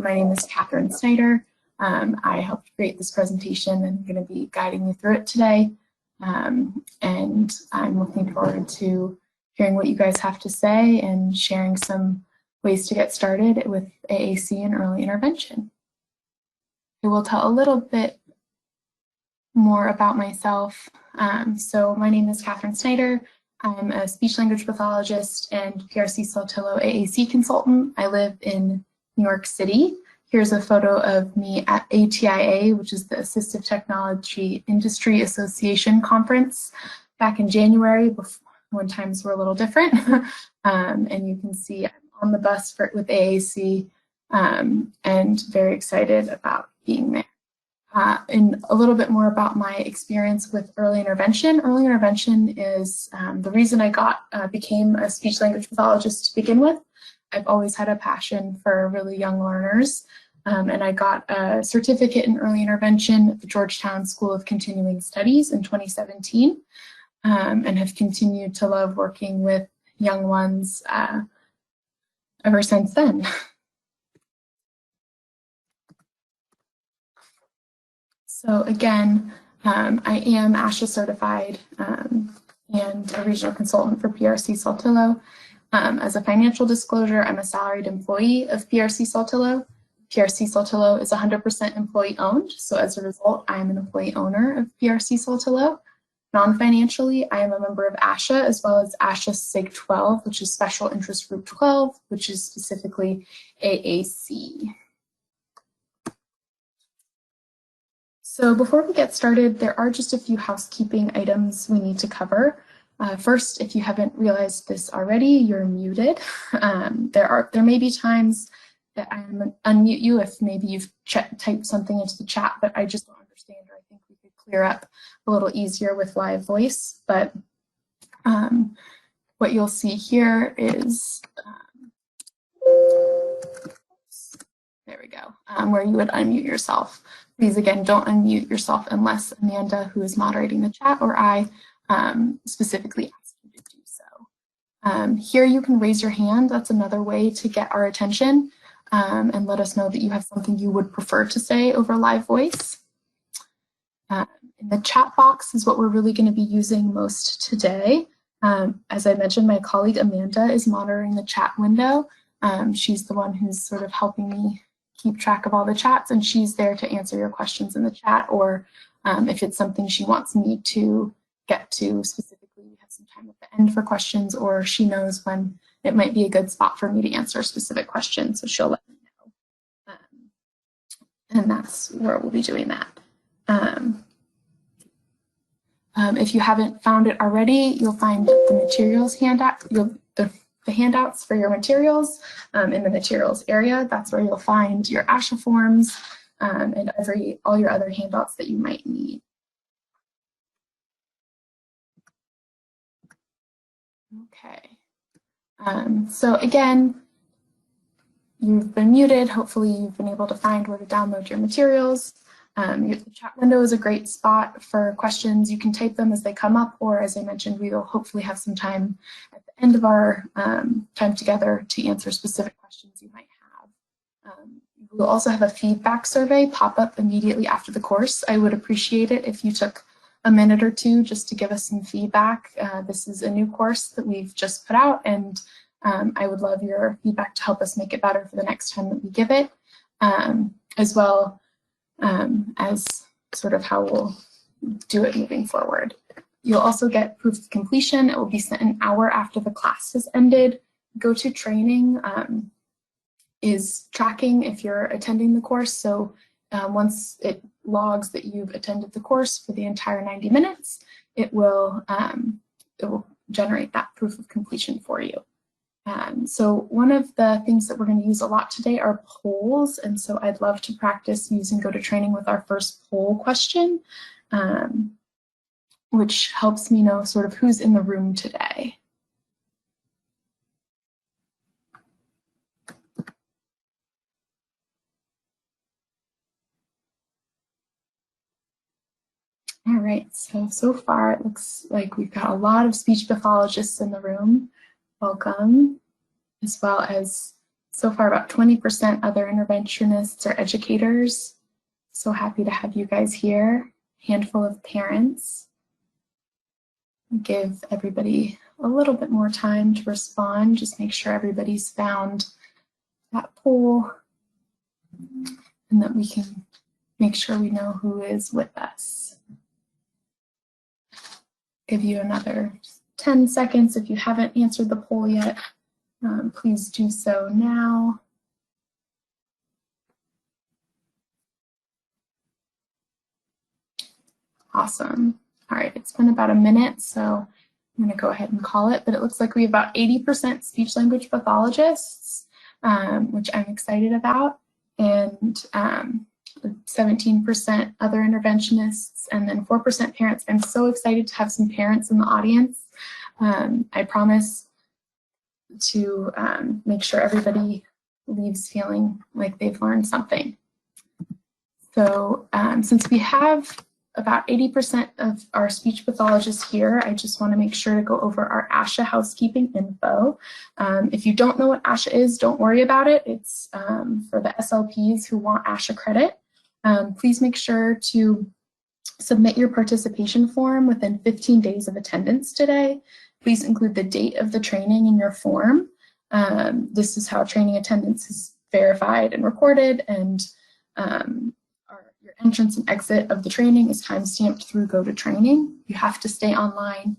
My name is Catherine Snyder. I helped create this presentation and I'm going to be guiding you through it today. And I'm looking forward to hearing what you guys have to say and sharing some ways to get started with AAC and early intervention. I will tell a little bit more about myself. So my name is Catherine Snyder. I'm a speech-language pathologist and PRC Saltillo AAC consultant. I live in New York City. Here's a photo of me at ATIA, which is the Assistive Technology Industry Association conference back in January, when times were a little different. And you can see I'm on the bus with AAC and very excited about being there. And a little bit more about my experience with early intervention. Early intervention is the reason I became a speech-language pathologist to begin with. I've always had a passion for really young learners, and I got a certificate in early intervention at the Georgetown School of Continuing Studies in 2017, and have continued to love working with young ones ever since then. So again, I am ASHA certified and a regional consultant for PRC Saltillo. As a financial disclosure, I'm a salaried employee of PRC Saltillo. PRC Saltillo is 100% employee owned, so as a result, I am an employee owner of PRC Saltillo. Non-financially, I am a member of ASHA as well as ASHA SIG 12, which is Special Interest Group 12, which is specifically AAC. So before we get started, there are just a few housekeeping items we need to cover. First, if you haven't realized this already, you're muted. There may be times that I unmute you if maybe you've typed something into the chat that I just don't understand, or I think we could clear up a little easier with live voice. But what you'll see here is, there we go, where you would unmute yourself. Please, again, don't unmute yourself unless Amanda, who is moderating the chat, or I specifically ask you to do so. Here you can raise your hand. That's another way to get our attention and let us know that you have something you would prefer to say over live voice. In the chat box is what we're really going to be using most today. As I mentioned, my colleague Amanda is monitoring the chat window. She's the one who's sort of helping me keep track of all the chats, and she's there to answer your questions in the chat, or if it's something she wants me to get to specifically, we have some time at the end for questions, or she knows when it might be a good spot for me to answer a specific question, so she'll let me know. And that's where we'll be doing that. If you haven't found it already, you'll find the materials handout, the handouts for your materials in the materials area. That's where you'll find your ASHA forms and all your other handouts that you might need. Okay. So again, you've been muted. Hopefully you've been able to find where to download your materials. The chat window is a great spot for questions. You can type them as they come up, or as I mentioned, we will hopefully have some time at the end of our time together to answer specific questions you might have. We'll also have a feedback survey pop up immediately after the course. I would appreciate it if you took a minute or two just to give us some feedback. This is a new course that we've just put out, and I would love your feedback to help us make it better for the next time that we give it, as well as sort of how we'll do it moving forward. You'll also get proof of completion. It will be sent an hour after the class has ended. Go-to training is tracking if you're attending the course. So once it logs that you've attended the course for the entire 90 minutes, it will generate that proof of completion for you. So one of the things that we're going to use a lot today are polls, and so I'd love to practice using go-to-training with our first poll question, which helps me know sort of who's in the room today. All right, so far it looks like we've got a lot of speech pathologists in the room. Welcome, as well as So far, about 20% other interventionists or educators. So happy to have you guys here. Handful of parents. Give everybody a little bit more time to respond. Just make sure everybody's found that poll and that we can make sure we know who is with us. Give you another 10 seconds. If you haven't answered the poll yet, please do so now. Awesome. All right, it's been about a minute, so I'm going to go ahead and call it, but it looks like we have about 80% speech language pathologists, which I'm excited about, and 17% other interventionists, and then 4% parents. I'm so excited to have some parents in the audience. I promise to make sure everybody leaves feeling like they've learned something. So since we have about 80% of our speech pathologists here, I just want to make sure to go over our AAC housekeeping info. If you don't know what AAC is, don't worry about it. It's for the SLPs who want AAC credit. Please make sure to submit your participation form within 15 days of attendance today. Please include the date of the training in your form. This is how training attendance is verified and recorded, and your entrance and exit of the training is time-stamped through Go to Training. You have to stay online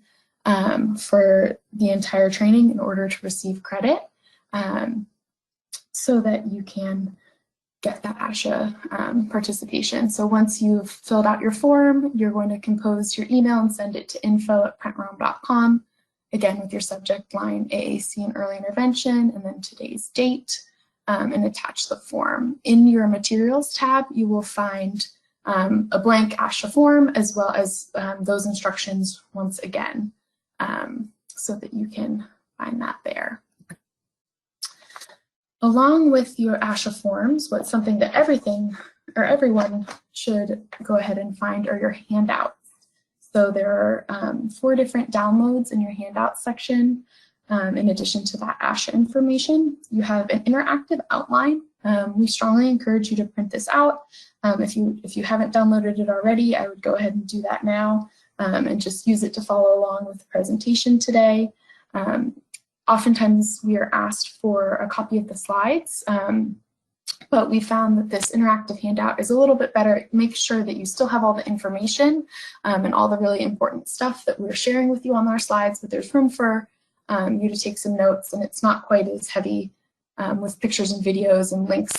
for the entire training in order to receive credit so that you can get that AAC participation. So once you've filled out your form, you're going to compose your email and send it to info@prentroom.com, again with your subject line AAC and Early Intervention, and then today's date, and attach the form. In your materials tab, you will find a blank AAC form as well as those instructions once again, so that you can find that there. Along with your AAC forms, what's something that everyone should go ahead and find are your handouts. So there are 4 different downloads in your handout section. In addition to that AAC information, you have an interactive outline. We strongly encourage you to print this out. If you haven't downloaded it already, I would go ahead and do that now and just use it to follow along with the presentation today. Oftentimes we are asked for a copy of the slides, but we found that this interactive handout is a little bit better. It makes sure that you still have all the information and all the really important stuff that we're sharing with you on our slides, but there's room for you to take some notes, and it's not quite as heavy with pictures and videos and links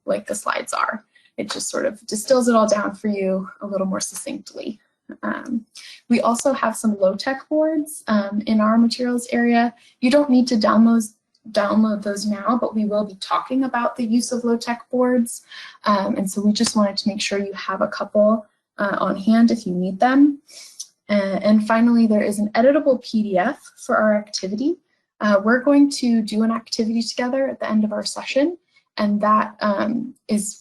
like the slides are. It just sort of distills it all down for you a little more succinctly. We also have some low-tech boards in our materials area. You don't need to download those now, but we will be talking about the use of low-tech boards. And so we just wanted to make sure you have a couple on hand if you need them. And finally, there is an editable PDF for our activity. We're going to do an activity together at the end of our session, and that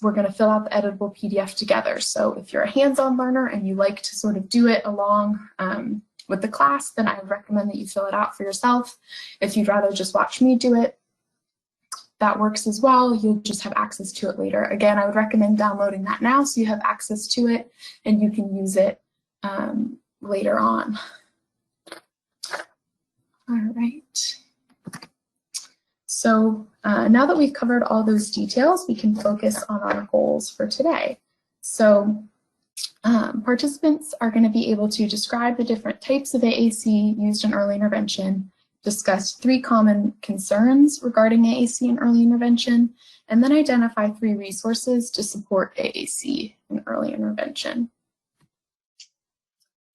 we're going to fill out the editable PDF together. So if you're a hands-on learner and you like to sort of do it along with the class, then I would recommend that you fill it out for yourself. If you'd rather just watch me do it, that works as well. You'll just have access to it later. Again, I would recommend downloading that now so you have access to it and you can use it later on. All right. So now that we've covered all those details, we can focus on our goals for today. So participants are going to be able to describe the different types of AAC used in early intervention, discuss 3 common concerns regarding AAC and early intervention, and then identify 3 resources to support AAC in early intervention.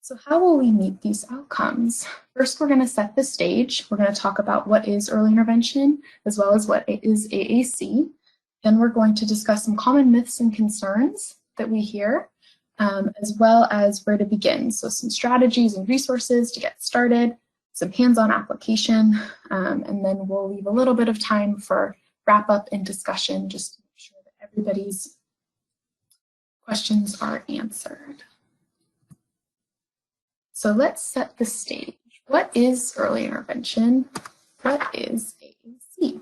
So how will we meet these outcomes? First, we're going to set the stage. We're going to talk about what is early intervention, as well as what is AAC. Then we're going to discuss some common myths and concerns that we hear, as well as where to begin. So some strategies and resources to get started, some hands-on application, and then we'll leave a little bit of time for wrap-up and discussion just to make sure that everybody's questions are answered. So let's set the stage. What is early intervention? What is AAC?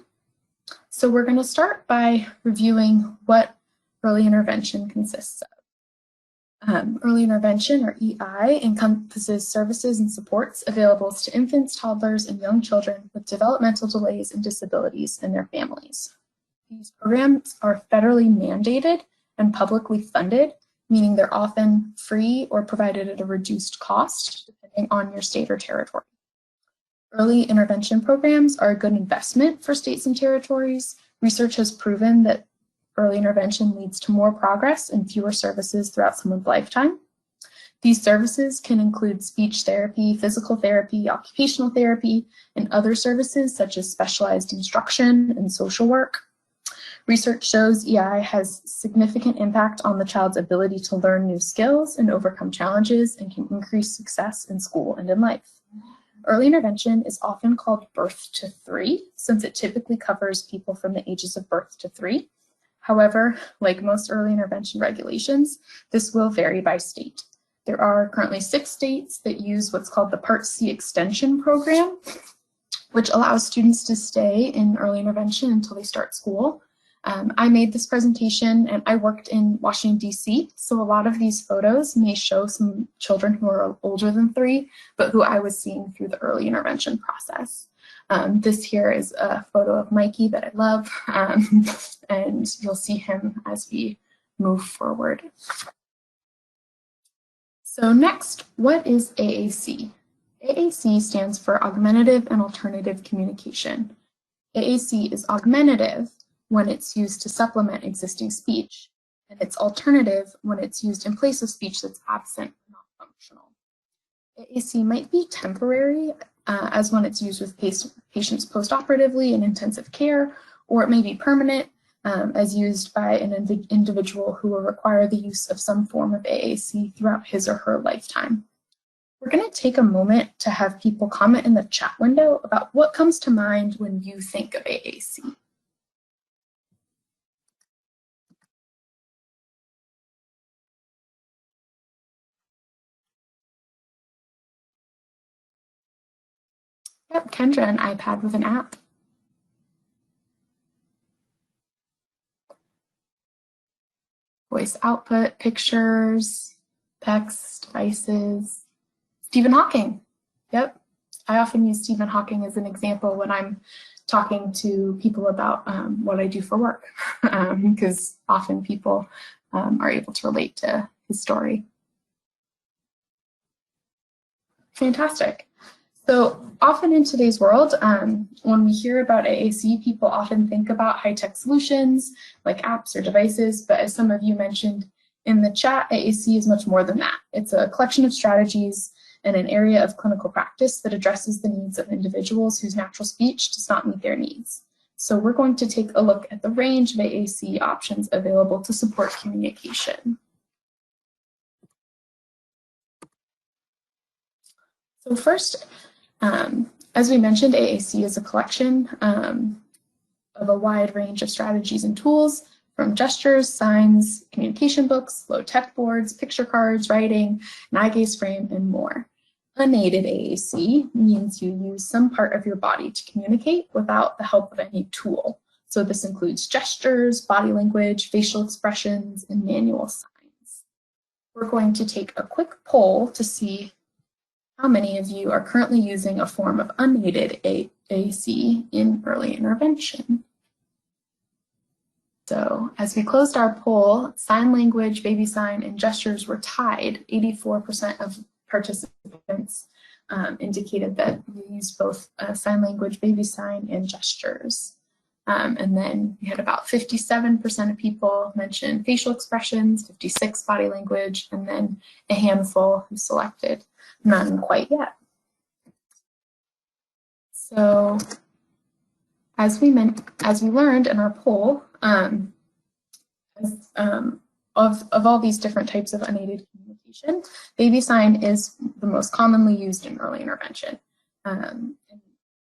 So we're going to start by reviewing what early intervention consists of. Early intervention, or EI, encompasses services and supports available to infants, toddlers, and young children with developmental delays and disabilities and their families. These programs are federally mandated and publicly funded, meaning they're often free or provided at a reduced cost, depending on your state or territory. Early intervention programs are a good investment for states and territories. Research has proven that early intervention leads to more progress and fewer services throughout someone's lifetime. These services can include speech therapy, physical therapy, occupational therapy, and other services such as specialized instruction and social work. Research shows EI has significant impact on the child's ability to learn new skills and overcome challenges, and can increase success in school and in life. Early intervention is often called birth to 3, since it typically covers people from the ages of birth to 3. However, like most early intervention regulations, this will vary by state. There are currently 6 states that use what's called the Part C extension program, which allows students to stay in early intervention until they start school. I made this presentation and I worked in Washington, D.C., so a lot of these photos may show some children who are older than 3, but who I was seeing through the early intervention process. This here is a photo of Mikey that I love, and you'll see him as we move forward. So next, what is AAC? AAC stands for Augmentative and Alternative Communication. AAC is augmentative when it's used to supplement existing speech, and it's alternative when it's used in place of speech that's absent or not functional. AAC might be temporary, as when it's used with patients postoperatively in intensive care, or it may be permanent, as used by an individual who will require the use of some form of AAC throughout his or her lifetime. We're going to take a moment to have people comment in the chat window about what comes to mind when you think of AAC. Yep, Kendra, an iPad with an app. Voice output, pictures, text, devices. Stephen Hawking. Yep, I often use Stephen Hawking as an example when I'm talking to people about what I do for work, because often people are able to relate to his story. Fantastic. So often in today's world, when we hear about AAC, people often think about high-tech solutions like apps or devices, but as some of you mentioned in the chat, AAC is much more than that. It's a collection of strategies and an area of clinical practice that addresses the needs of individuals whose natural speech does not meet their needs. So we're going to take a look at the range of AAC options available to support communication. So first, as we mentioned, AAC is a collection of a wide range of strategies and tools, from gestures, signs, communication books, low-tech boards, picture cards, writing, an eye gaze frame, and more. Unaided AAC means you use some part of your body to communicate without the help of any tool. So this includes gestures, body language, facial expressions, and manual signs. We're going to take a quick poll to see how many of you are currently using a form of unaided AAC in early intervention? So as we closed our poll, sign language, baby sign, and gestures were tied. 84% of participants indicated that we used both sign language, baby sign, and gestures. And then we had about 57% of people mention facial expressions, 56% body language, and then a handful who selected none quite yet. So as we learned in our poll, of all these different types of unaided communication, baby sign is the most commonly used in early intervention.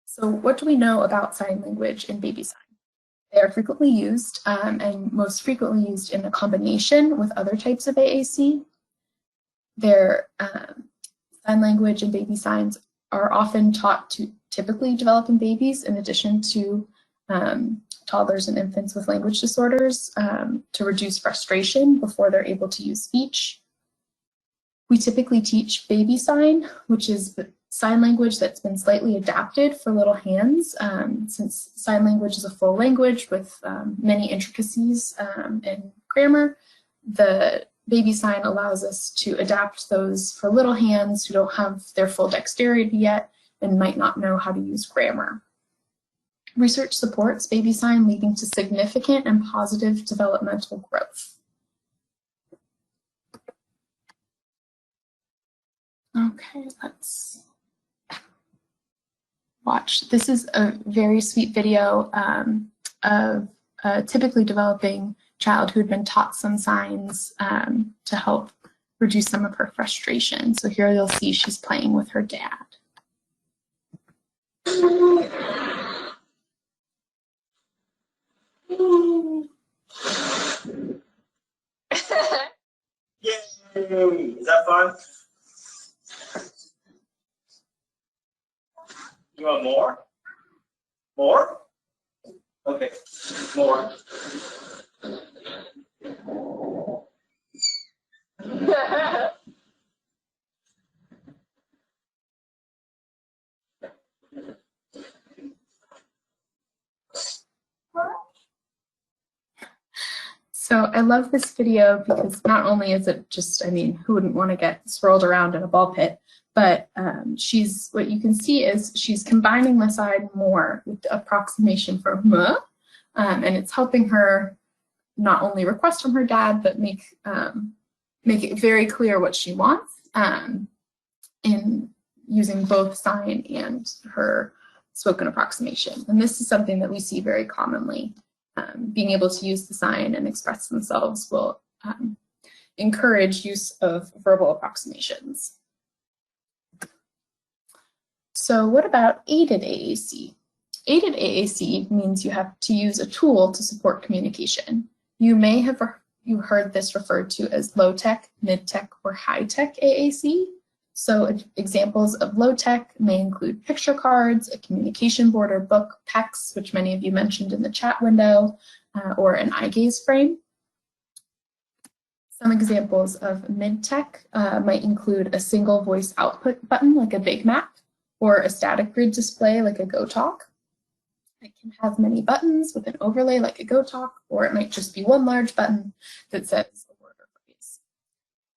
So what do we know about sign language and baby sign? They are frequently used and most frequently used in a combination with other types of AAC. Their sign language and baby signs are often taught to typically developing babies in addition to toddlers and infants with language disorders to reduce frustration before they're able to use speech. We typically teach baby sign, which is sign language that's been slightly adapted for little hands. Since sign language is a full language with many intricacies and grammar, the baby sign allows us to adapt those for little hands who don't have their full dexterity yet and might not know how to use grammar. Research supports baby sign leading to significant and positive developmental growth. Okay, let's watch. This is a very sweet video of a typically developing child who had been taught some signs to help reduce some of her frustration. So here you'll see she's playing with her dad. Yay! Is that fun? You want more? More? Okay, more. So I love this video because not only is it just, I mean, who wouldn't want to get swirled around in a ball pit, but what you can see is she's combining the sign more with the approximation for M, and it's helping her not only request from her dad, but make it very clear what she wants in using both sign and her spoken approximation. And this is something that we see very commonly. Being able to use the sign and express themselves will encourage use of verbal approximations. So what about aided AAC? Aided AAC means you have to use a tool to support communication. You may have heard this referred to as low-tech, mid-tech, or high-tech AAC. So examples of low-tech may include picture cards, a communication board or book, PECs, which many of you mentioned in the chat window, or an eye gaze frame. Some examples of mid-tech might include a single voice output button like a Big Mac, or a static grid display like a GoTalk. It can have many buttons with an overlay like a GoTalk, or it might just be one large button that says a word or phrase.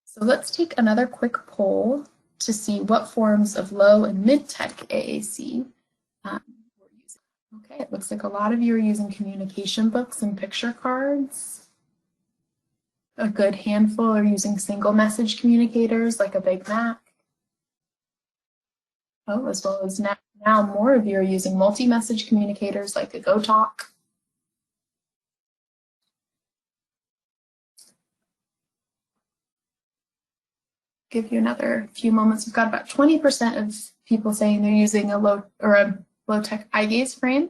So let's take another quick poll to see what forms of low and mid-tech AAC we're using. Okay, it looks like a lot of you are using communication books and picture cards. A good handful are using single message communicators like a Big Mac. Oh, as well as now more of you are using multi-message communicators like a GoTalk. Give you another few moments. We've got about 20% of people saying they're using a low-tech eye gaze frame,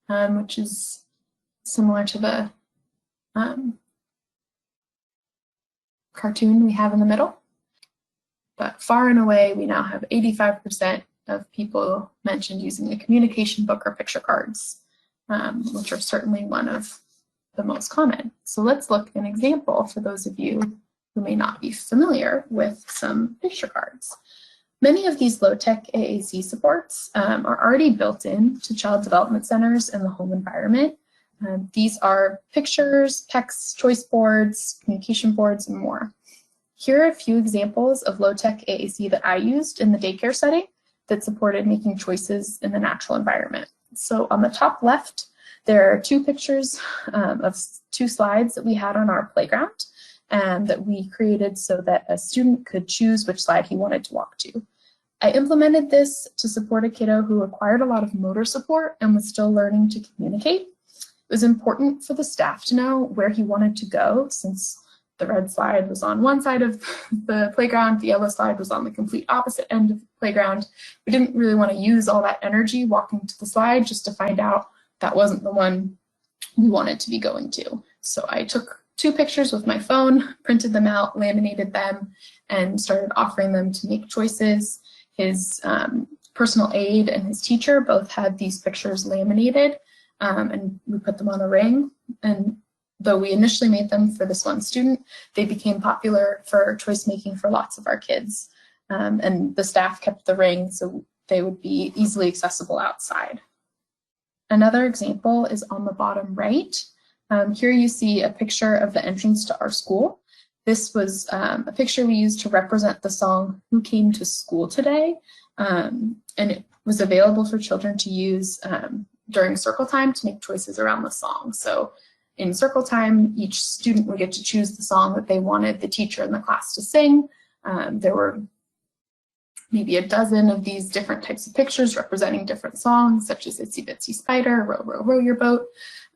which is similar to the cartoon we have in the middle. But far and away, we now have 85% of people mentioned using a communication book or picture cards, which are certainly one of the most common. So let's look at an example for those of you who may not be familiar with some picture cards. Many of these low-tech AAC supports are already built in to child development centers and the home environment. These are pictures, PECs, choice boards, communication boards, and more. Here are a few examples of low-tech AAC that I used in the daycare setting that supported making choices in the natural environment. So on the top left, there are two pictures of two slides that we had on our playground and that we created so that a student could choose which slide he wanted to walk to. I implemented this to support a kiddo who required a lot of motor support and was still learning to communicate. It was important for the staff to know where he wanted to go, since the red slide was on one side of the playground, the yellow slide was on the complete opposite end of the playground. We didn't really want to use all that energy walking to the slide just to find out that wasn't the one we wanted to be going to. So I took two pictures with my phone, printed them out, laminated them, and started offering them to make choices. His personal aide and his teacher both had these pictures laminated and we put them on a ring. And though we initially made them for this one student, they became popular for choice making for lots of our kids. And the staff kept the ring so they would be easily accessible outside. Another example is on the bottom right. Here you see a picture of the entrance to our school. This was a picture we used to represent the song "Who Came to School Today?" And it was available for children to use during circle time to make choices around the song. So in circle time, each student would get to choose the song that they wanted the teacher in the class to sing. There were maybe a dozen of these different types of pictures representing different songs, such as Itsy Bitsy Spider, Row, Row, Row Your Boat.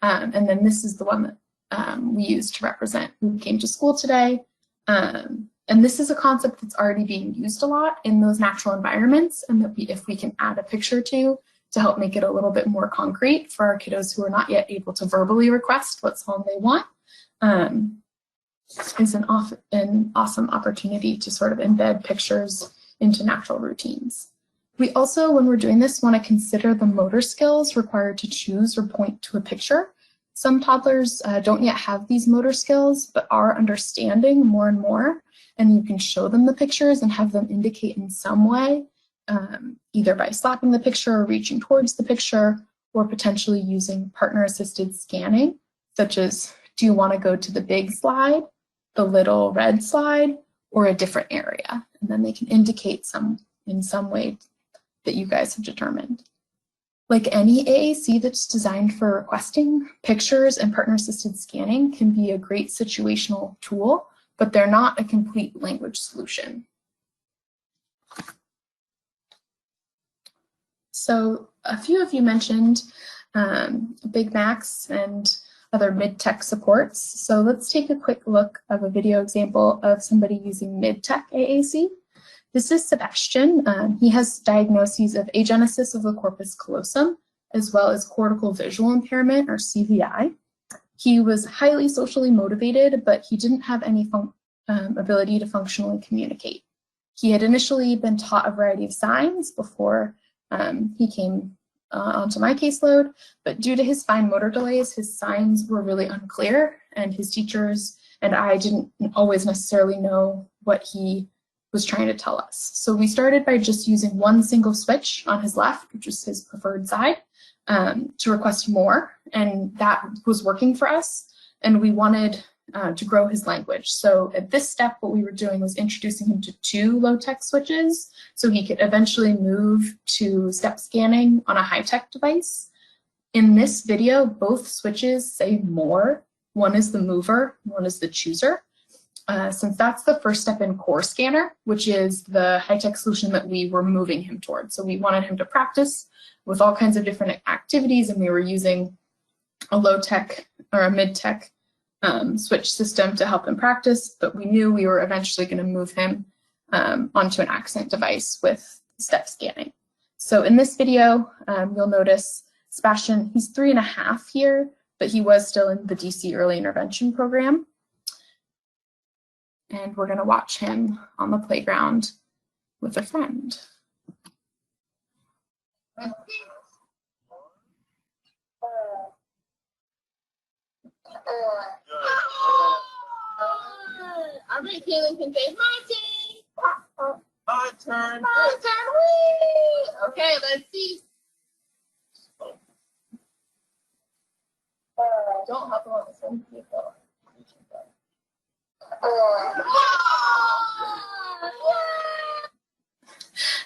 And then this is the one that we used to represent Who Came to School Today. And this is a concept that's already being used a lot in those natural environments, and that if we can add a picture to help make it a little bit more concrete for our kiddos who are not yet able to verbally request what song they want, is an awesome opportunity to sort of embed pictures into natural routines. We also, when we're doing this, want to consider the motor skills required to choose or point to a picture. Some toddlers don't yet have these motor skills, but are understanding more and more, and you can show them the pictures and have them indicate in some way, either by slapping the picture or reaching towards the picture, or potentially using partner-assisted scanning, such as, do you want to go to the big slide, the little red slide, or a different area? And then they can indicate in some way that you guys have determined. Like any AAC that's designed for requesting, pictures and partner-assisted scanning can be a great situational tool, but they're not a complete language solution. So a few of you mentioned Big Macs and other Midtech Supports. So let's take a quick look of a video example of somebody using Midtech AAC. This is Sebastian. He has diagnoses of agenesis of the corpus callosum, as well as cortical visual impairment, or CVI. He was highly socially motivated, but he didn't have any ability to functionally communicate. He had initially been taught a variety of signs before he came onto my caseload, but due to his fine motor delays, his signs were really unclear, and his teachers and I didn't always necessarily know what he was trying to tell us. So we started by just using one single switch on his left, which is his preferred side, to request more, and that was working for us, and we wanted to grow his language. So at this step, what we were doing was introducing him to 2 low-tech switches so he could eventually move to step scanning on a high-tech device. In this video, both switches say more. One is the mover, one is the chooser. Since that's the first step in core scanner, which is the high-tech solution that we were moving him towards. So we wanted him to practice with all kinds of different activities, and we were using a low-tech or a mid-tech switch system to help him practice, but we knew we were eventually going to move him onto an accent device with step scanning. So in this video, you'll notice Sebastian, he's 3.5 here, but he was still in the DC Early Intervention program. And we're going to watch him on the playground with a friend. All right, Kaylin can say, my turn. My turn. My turn, wee. Okay, let's see. Don't help him on this one.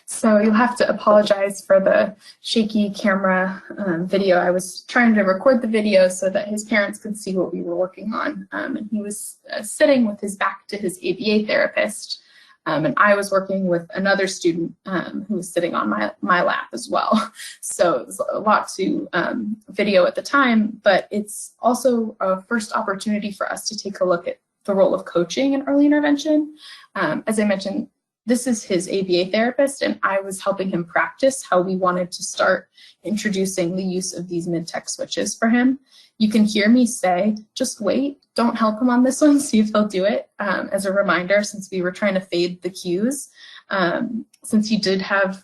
So you'll have to apologize for the shaky camera video. I was trying to record the video so that his parents could see what we were working on. And he was sitting with his back to his ABA therapist. And I was working with another student who was sitting on my lap as well. So it was a lot to video at the time, but it's also a first opportunity for us to take a look at the role of coaching in early intervention. As I mentioned, this is his ABA therapist, and I was helping him practice how we wanted to start introducing the use of these mid-tech switches for him. You can hear me say, just wait, don't help him on this one, see if he'll do it, as a reminder, since we were trying to fade the cues. Since he does have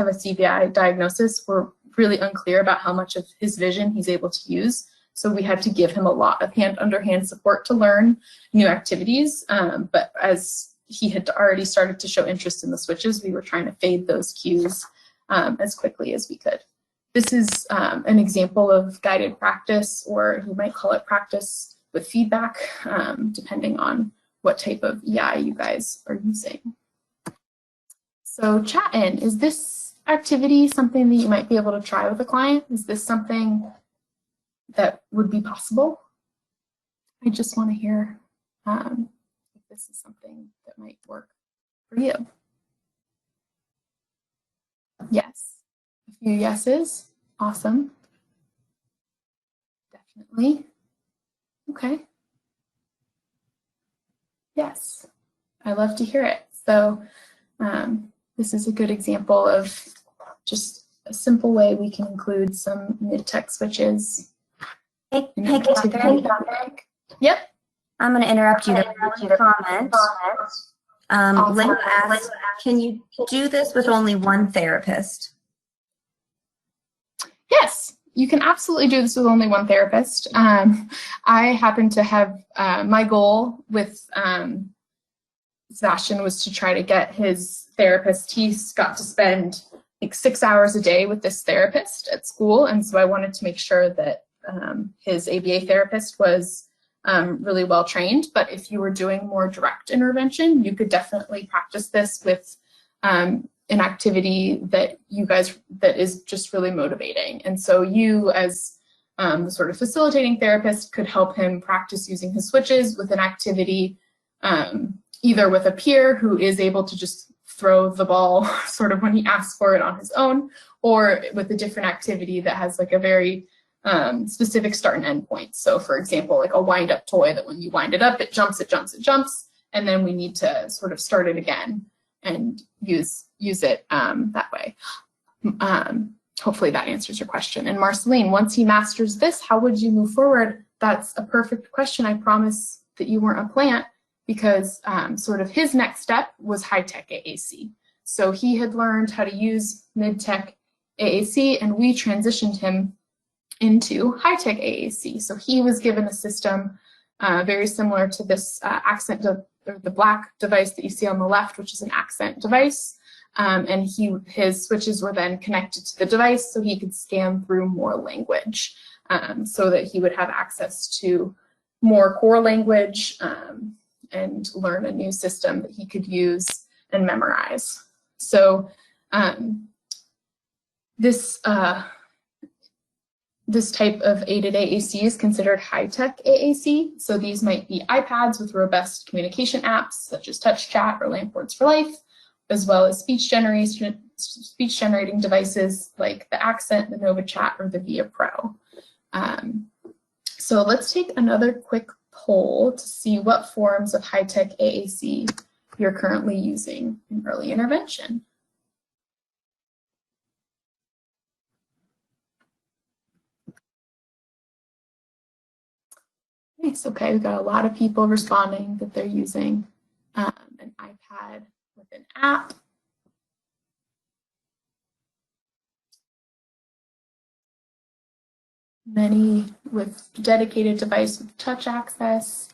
a CVI diagnosis, we're really unclear about how much of his vision he's able to use. So we had to give him a lot of hand-under-hand support to learn new activities. But as he had already started to show interest in the switches, we were trying to fade those cues as quickly as we could. This is an example of guided practice, or you might call it practice with feedback, depending on what type of EI you guys are using. So chat in, is this activity something that you might be able to try with a client? Is this something that would be possible? I just want to hear if this is something that might work for you. Yes, a few yeses, awesome. Definitely, okay. Yes, I love to hear it. So this is a good example of just a simple way we can include some mid-tech switches. Hey, Catherine. Yep. I'm going to interrupt you there with a comment. Linda asks, can you do this with only one therapist? Yes, you can absolutely do this with only one therapist. I happen to have my goal with Sebastian was to try to get his therapist. He's got to spend like 6 hours a day with this therapist at school, and so I wanted to make sure that his ABA therapist was really well trained. But if you were doing more direct intervention, you could definitely practice this with an activity that that is just really motivating. And so you, as the sort of facilitating therapist, could help him practice using his switches with an activity, either with a peer who is able to just throw the ball sort of when he asks for it on his own, or with a different activity that has like a very specific start and end point. So for example, like a wind up toy that when you wind it up, it jumps, and then we need to sort of start it again and use it that way. Hopefully that answers your question. And Marceline, once he masters this, how would you move forward? That's a perfect question. I promise that you weren't a plant, because sort of his next step was high-tech AAC. So he had learned how to use Midtech AAC, and we transitioned him into high-tech AAC. So he was given a system very similar to this accent, or the black device that you see on the left, which is an accent device. And his switches were then connected to the device so he could scan through more language, so that he would have access to more core language and learn a new system that he could use and memorize. So this type of aided AAC is considered high-tech AAC. So these might be iPads with robust communication apps such as Touch Chat or Lampwords for Life, as well as speech-generating devices like the Accent, the Nova Chat, or the Via Pro. So let's take another quick poll to see what forms of high-tech AAC you're currently using in early intervention. Nice, okay, we've got a lot of people responding that they're using an iPad with an app. Many with dedicated device with touch access.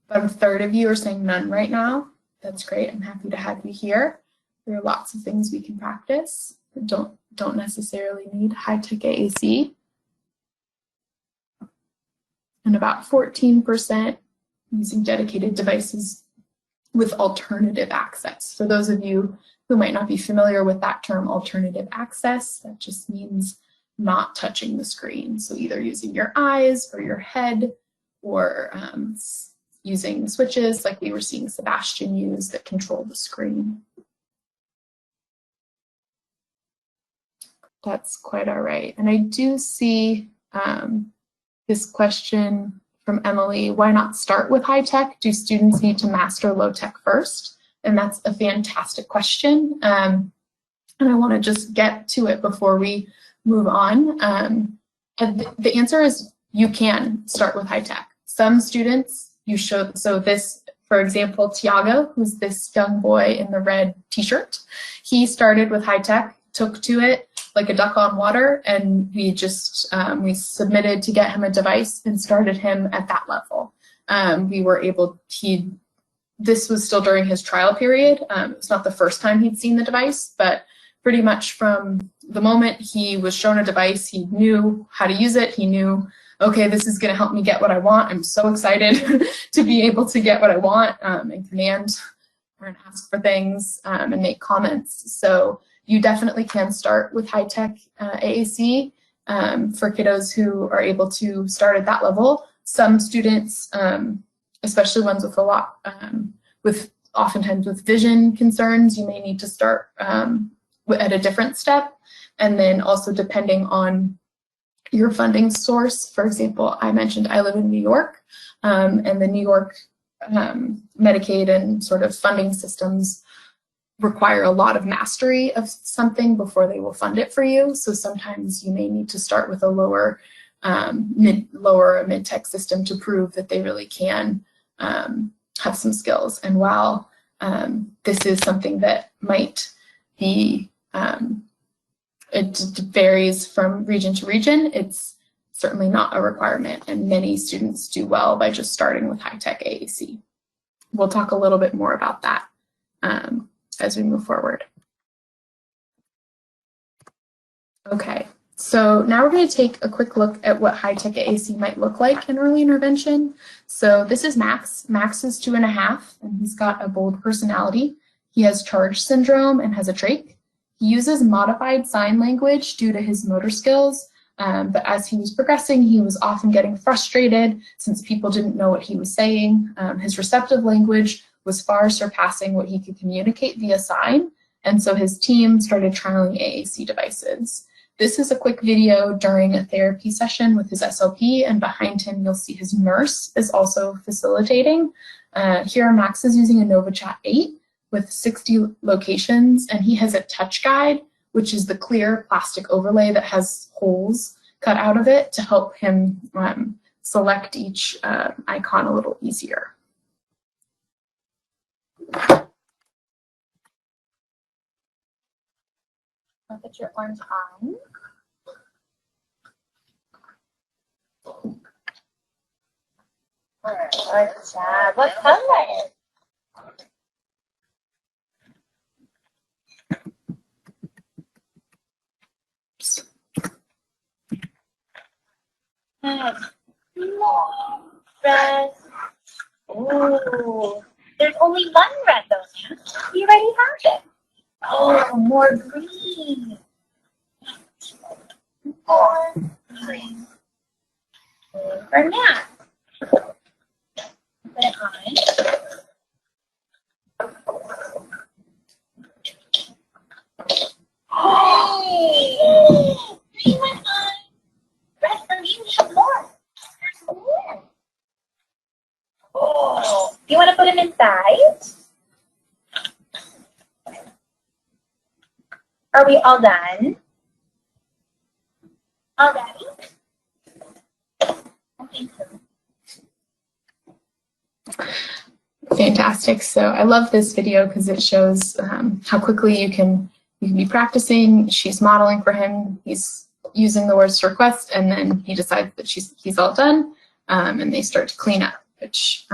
About a third of you are saying none right now. That's great, I'm happy to have you here. There are lots of things we can practice that don't necessarily need high-tech AAC. And about 14% using dedicated devices with alternative access. For those of you who might not be familiar with that term, alternative access, that just means not touching the screen. So either using your eyes or your head, or using switches like we were seeing Sebastian use that control the screen. That's quite all right. And I do see this question from Emily, why not start with high tech? Do students need to master low tech first? And that's a fantastic question. And I want to just get to it before we move on. And the answer is you can start with high tech. Some students you show, so this, for example, Tiago, who's this young boy in the red t-shirt, he started with high tech took to it like a duck on water, and we just we submitted to get him a device and started him at that level. We were able, this was still during his trial period. It's not the first time he'd seen the device, but pretty much from the moment he was shown a device, he knew how to use it. He knew, okay, this is going to help me get what I want. I'm so excited to be able to get what I want and command and ask for things and make comments. So you definitely can start with high-tech AAC for kiddos who are able to start at that level. Some students, especially ones with a lot, oftentimes with vision concerns, you may need to start at a different step. And then also depending on your funding source. For example, I mentioned I live in New York, and the New York Medicaid and sort of funding systems require a lot of mastery of something before they will fund it for you. So sometimes you may need to start with a lower mid-tech system to prove that they really can have some skills. And while this is something that might be, it varies from region to region, it's certainly not a requirement, and many students do well by just starting with high-tech AAC. We'll talk a little bit more about that as we move forward. Okay, so now we're going to take a quick look at what high-tech AAC might look like in early intervention. So this is Max. Max is 2.5, and he's got a bold personality. He has charge syndrome and has a trach. He uses modified sign language due to his motor skills, but as he was progressing, he was often getting frustrated since people didn't know what he was saying. His receptive language was far surpassing what he could communicate via sign, and so his team started trialing AAC devices. This is a quick video during a therapy session with his SLP, and behind him you'll see his nurse is also facilitating. Here Max is using a NovaChat 8 with 60 locations, and he has a touch guide, which is the clear plastic overlay that has holes cut out of it to help him select each icon a little easier. I'll put your arms on. Good job. What color? Red. Oh, there's only one red though, man. You already have it. Oh, more green. More green. For Matt. Put it on. Hey! Green went on. Red for me, we have more. There's more. Oh, you want to put him inside? Are we all done? All done? I think so. Fantastic. So I love this video because it shows how quickly you can be practicing. She's modeling for him. He's using the words to request, and then he decides that he's all done, and they start to clean up, which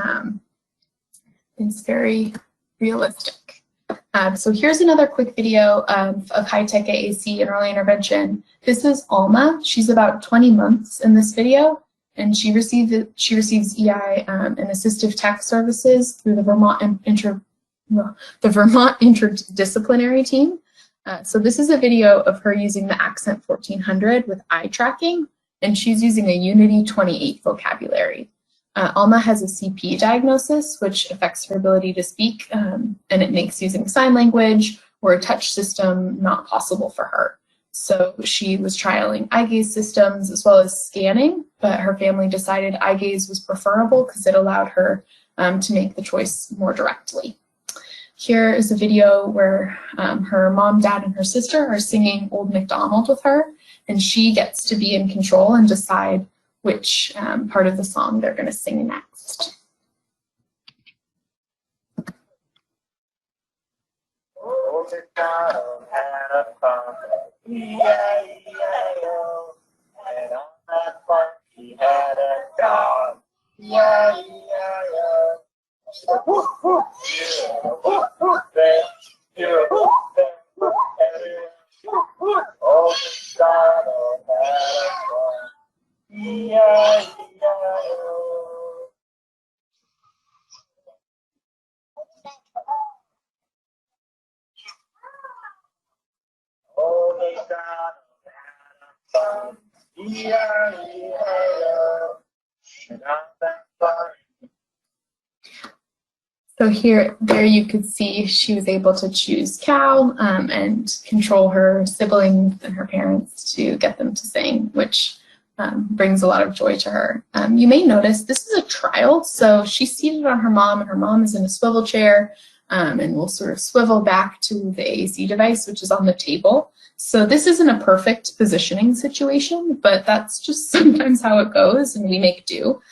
is very realistic. So here's another quick video of high-tech AAC and early intervention. This is Alma. She's about 20 months in this video, and she receives EI and assistive tech services through the Vermont interdisciplinary team. So this is a video of her using the Accent 1400 with eye tracking, and she's using a Unity 28 vocabulary. Alma has a CP diagnosis, which affects her ability to speak, and it makes using sign language or a touch system not possible for her. So she was trialing eye gaze systems as well as scanning, but her family decided eye gaze was preferable because it allowed her to make the choice more directly. Here is a video where her mom, dad, and her sister are singing Old MacDonald with her, and she gets to be in control and decide which part of the song they're going to sing next. Old MacDonald had a farm. E-I-E-I-O. And on that farm he had a dog. E-I-E-I-O. She said, woof, woof, here, woof, woof, there, here, woof, there, woof, there, woof, woof. Oh, the dog had a farm. E-I-E-I-O. Oh, the dog had a farm. E-I-E-I-O. And on that farm. So there you could see she was able to choose cow and control her siblings and her parents to get them to sing, which brings a lot of joy to her. You may notice this is a trial, so she's seated on her mom, and her mom is in a swivel chair, and will sort of swivel back to the AAC device, which is on the table. So this isn't a perfect positioning situation, but that's just sometimes how it goes, and we make do.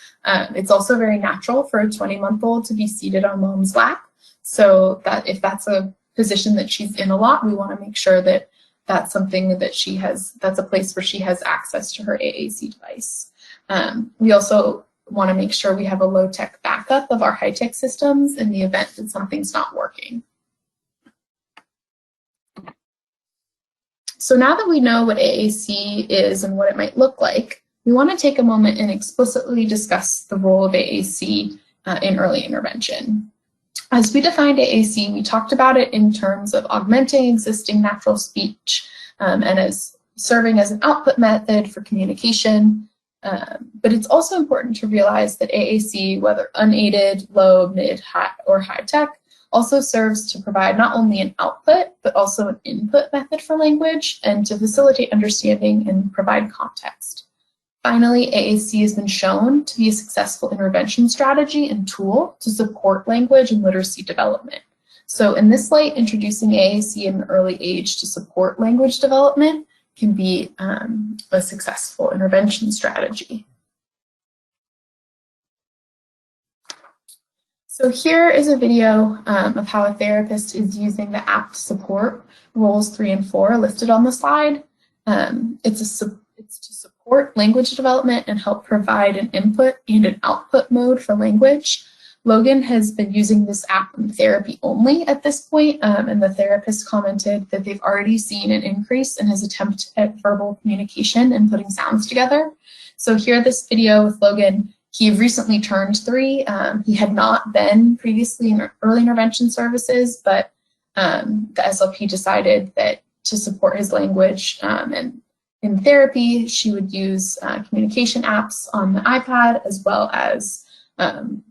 It's also very natural for a 20-month-old to be seated on mom's lap. So that if that's a position that she's in a lot, we want to make sure that that's something that she has, that's a place where she has access to her AAC device. We also want to make sure we have a low-tech backup of our high-tech systems in the event that something's not working. So now that we know what AAC is and what it might look like, we want to take a moment and explicitly discuss the role of AAC in early intervention. As we defined AAC, we talked about it in terms of augmenting existing natural speech and as serving as an output method for communication. But it's also important to realize that AAC, whether unaided, low, mid, high, or high tech, also serves to provide not only an output, but also an input method for language and to facilitate understanding and provide context. Finally, AAC has been shown to be a successful intervention strategy and tool to support language and literacy development. So in this light, introducing AAC at an early age to support language development can be a successful intervention strategy. So here is a video of how a therapist is using the app to support roles 3 and 4 listed on the slide. It's to support language development and help provide an input and an output mode for language. Logan has been using this app in therapy only at this point, and the therapist commented that they've already seen an increase in his attempt at verbal communication and putting sounds together. So here, this video with Logan, he recently turned 3. He had not been previously in early intervention services, but the SLP decided that to support his language and in therapy, she would use communication apps on the iPad as well as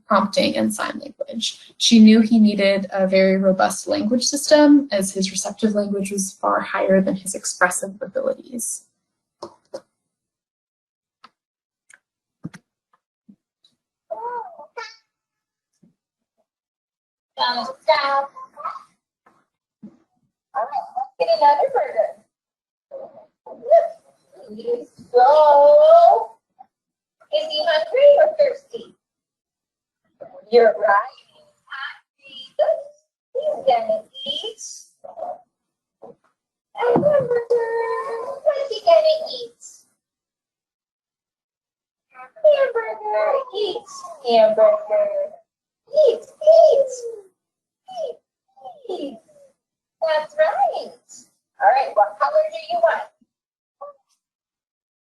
prompting and sign language. She knew he needed a very robust language system as his receptive language was far higher than his expressive abilities. Stop. All right, let's get another burger. Please go. Is he hungry or thirsty? You're right. He's gonna eat. Hamburger. What's he gonna eat? Hamburger. Eat. Hamburger. Eat. Eat. Eat. Eat. That's right. All right, what color do you want?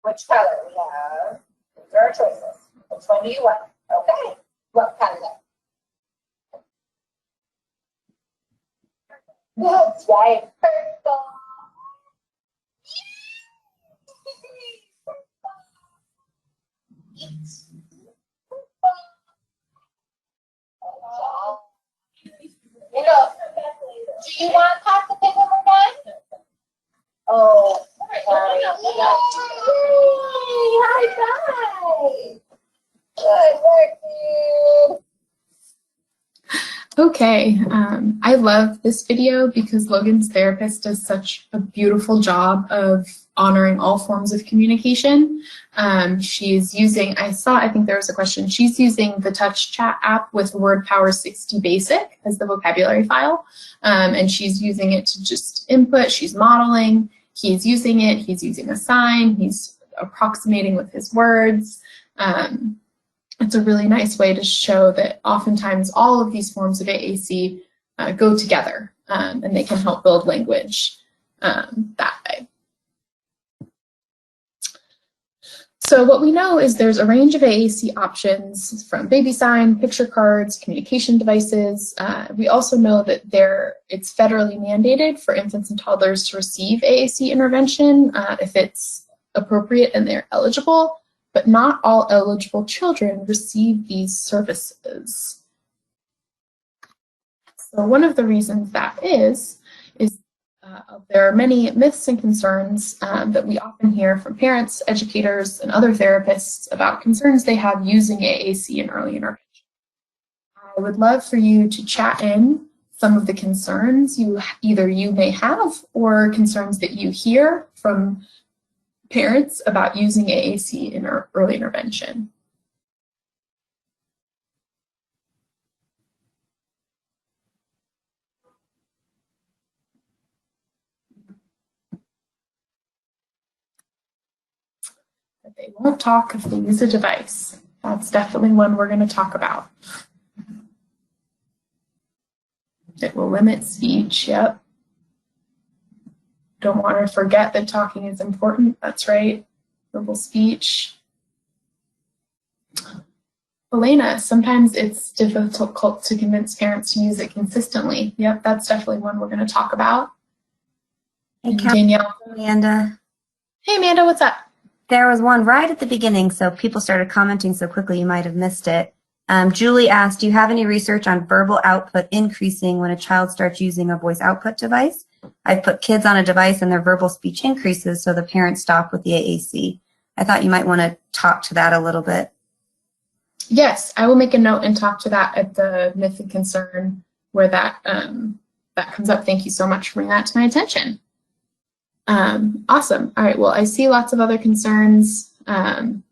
Which color? We have, these are our choices. Which one do you want? Okay. What color? That's right, purple. You know, do you want Pop the Pig when we're done? Oh, sorry. Yay! High five! Good work, dude. Okay, I love this video because Logan's therapist does such a beautiful job of honoring all forms of communication. She's using, I think there was a question, she's using the Touch Chat app with Word Power 60 Basic as the vocabulary file, and she's using it to just input, she's modeling, he's using it, he's using a sign, he's approximating with his words. It's a really nice way to show that oftentimes all of these forms of AAC go together, and they can help build language that way. So what we know is there's a range of AAC options, from baby sign, picture cards, communication devices. We also know that it's federally mandated for infants and toddlers to receive AAC intervention if it's appropriate and they're eligible, but not all eligible children receive these services. So one of the reasons that is there are many myths and concerns that we often hear from parents, educators, and other therapists about concerns they have using AAC and early intervention. I would love for you to chat in some of the concerns either you may have or concerns that you hear from parents about using AAC in early intervention. That they won't talk if they use a device. That's definitely one we're going to talk about. It will limit speech, yep. Don't want to forget that talking is important. That's right. Verbal speech. Elena, sometimes it's difficult to convince parents to use it consistently. Yep, that's definitely one we're going to talk about. Hey, Danielle. Amanda. Hey, Amanda, what's up? There was one right at the beginning, so people started commenting so quickly you might have missed it. Julie asked, do you have any research on verbal output increasing when a child starts using a voice output device? I've put kids on a device and their verbal speech increases, so the parents stop with the AAC. I thought you might want to talk to that a little bit. Yes, I will make a note and talk to that at the myth and concern where that comes up. Thank you so much for bringing that to my attention. Awesome. All right, well, I see lots of other concerns. And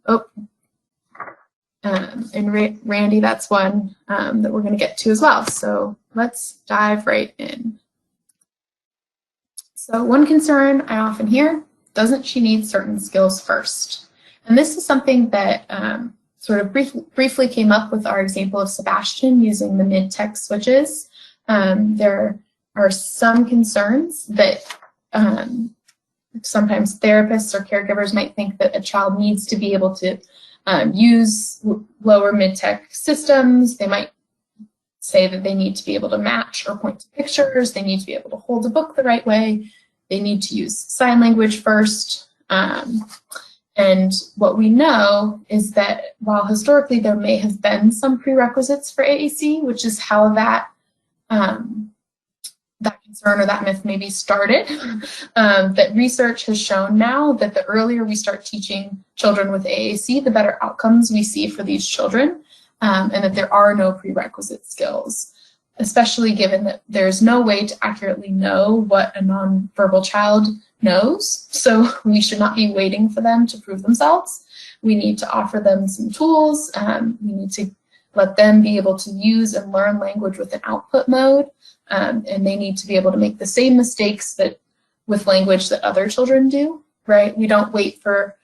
Randy, that's one that we're going to get to as well. So let's dive right in. So one concern I often hear, doesn't she need certain skills first? And this is something that sort of briefly came up with our example of Sebastian using the Midtech switches. There are some concerns that sometimes therapists or caregivers might think that a child needs to be able to use lower Midtech systems. They might say that they need to be able to match or point to pictures. They need to be able to hold a book the right way. They need to use sign language first. And what we know is that while historically there may have been some prerequisites for AAC, which is how that concern or that myth maybe started, that research has shown now that the earlier we start teaching children with AAC, the better outcomes we see for these children, and that there are no prerequisite skills, especially given that there's no way to accurately know what a nonverbal child knows. So we should not be waiting for them to prove themselves. We need to offer them some tools. We need to let them be able to use and learn language with an output mode. And they need to be able to make the same mistakes with language that other children do, right? We don't wait for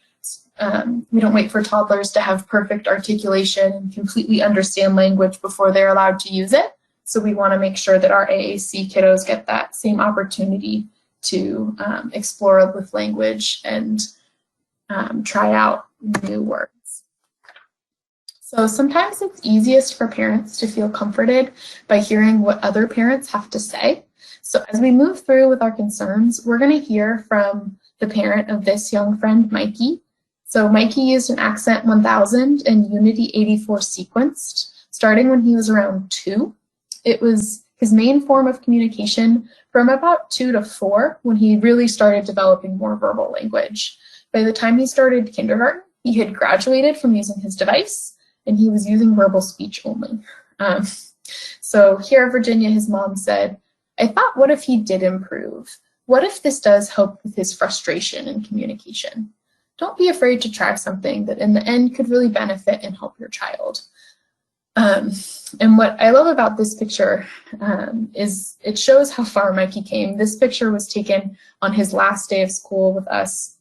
toddlers to have perfect articulation and completely understand language before they're allowed to use it. So we want to make sure that our AAC kiddos get that same opportunity to explore with language and try out new words. So sometimes it's easiest for parents to feel comforted by hearing what other parents have to say. So as we move through with our concerns, we're going to hear from the parent of this young friend, Mikey. So Mikey used an Accent 1000 and Unity 84 sequenced, starting when he was around 2. It was his main form of communication from about 2 to 4 when he really started developing more verbal language. By the time he started kindergarten, he had graduated from using his device and he was using verbal speech only. So here at Virginia, his mom said, I thought, what if he did improve? What if this does help with his frustration and communication? Don't be afraid to try something that in the end could really benefit and help your child. And what I love about this picture is it shows how far Mikey came. This picture was taken on his last day of school with us.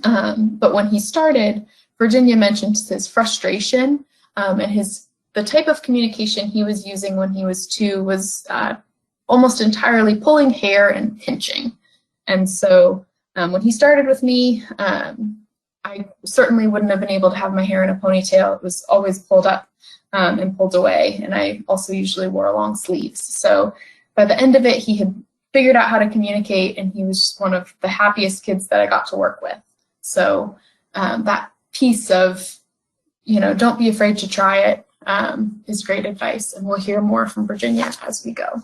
But when he started, Virginia mentioned his frustration and the type of communication he was using when he was 2 was almost entirely pulling hair and pinching. And so when he started with me, I certainly wouldn't have been able to have my hair in a ponytail. It was always pulled up and pulled away. And I also usually wore long sleeves. So by the end of it, he had figured out how to communicate, and he was just one of the happiest kids that I got to work with. So that piece of, don't be afraid to try it is great advice. And we'll hear more from Virginia as we go.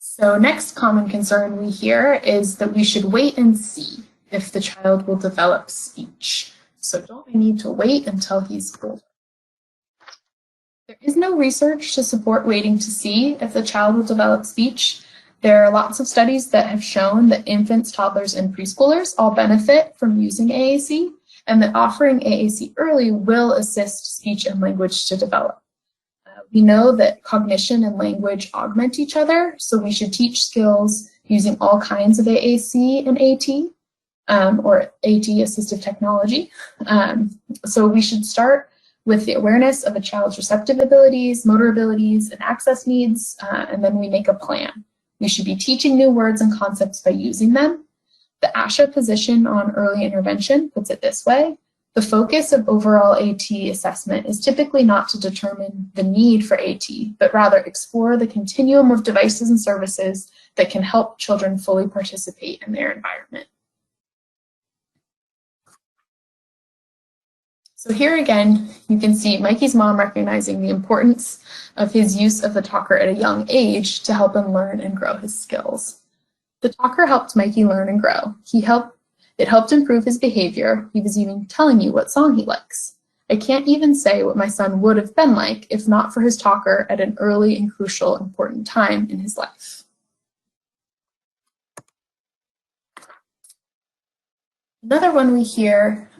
So next common concern we hear is that we should wait and see if the child will develop speech. So don't we need to wait until he's older? There is no research to support waiting to see if the child will develop speech. There are lots of studies that have shown that infants, toddlers, and preschoolers all benefit from using AAC, and that offering AAC early will assist speech and language to develop. We know that cognition and language augment each other, so we should teach skills using all kinds of AAC and AT, or AT assistive technology. So we should start with the awareness of a child's receptive abilities, motor abilities, and access needs, and then we make a plan. We should be teaching new words and concepts by using them. The ASHA position on early intervention puts it this way: the focus of overall AT assessment is typically not to determine the need for AT, but rather explore the continuum of devices and services that can help children fully participate in their environment. So here again, you can see Mikey's mom recognizing the importance of his use of the talker at a young age to help him learn and grow his skills. The talker helped Mikey learn and grow. It helped improve his behavior. He was even telling you what song he likes. I can't even say what my son would have been like if not for his talker at an early and crucial, important time in his life. Another one we hear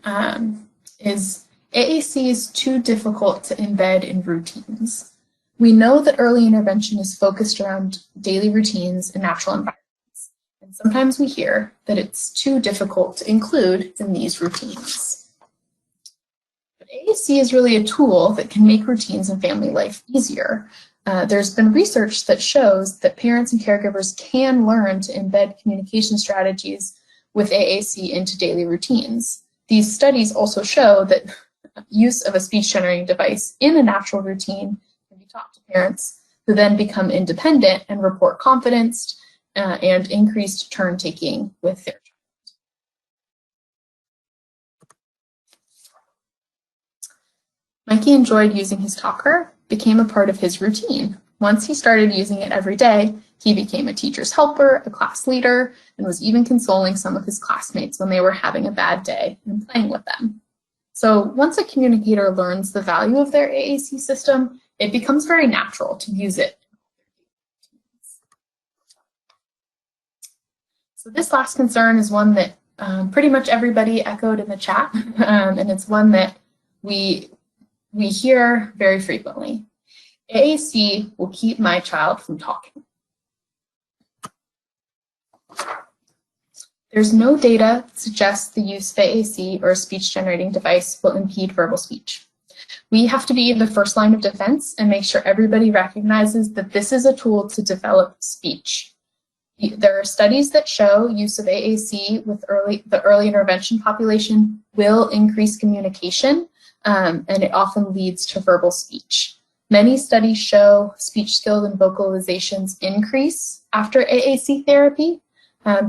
is AAC is too difficult to embed in routines. We know that early intervention is focused around daily routines and natural environments, and sometimes we hear that it's too difficult to include in these routines. But AAC is really a tool that can make routines and family life easier. There's been research that shows that parents and caregivers can learn to embed communication strategies with AAC into daily routines. These studies also show that use of a speech-generating device in a natural routine can be taught to parents, who then become independent and report confidence and increased turn-taking with their child. Mikey enjoyed using his talker, became a part of his routine. Once he started using it every day, he became a teacher's helper, a class leader, and was even consoling some of his classmates when they were having a bad day and playing with them. So once a communicator learns the value of their AAC system, it becomes very natural to use it. So this last concern is one that pretty much everybody echoed in the chat, and it's one that we hear very frequently. AAC will keep my child from talking. There's no data that suggests the use of AAC or a speech-generating device will impede verbal speech. We have to be in the first line of defense and make sure everybody recognizes that this is a tool to develop speech. There are studies that show use of AAC with the early intervention population will increase communication, and it often leads to verbal speech. Many studies show speech skills and vocalizations increase after AAC therapy.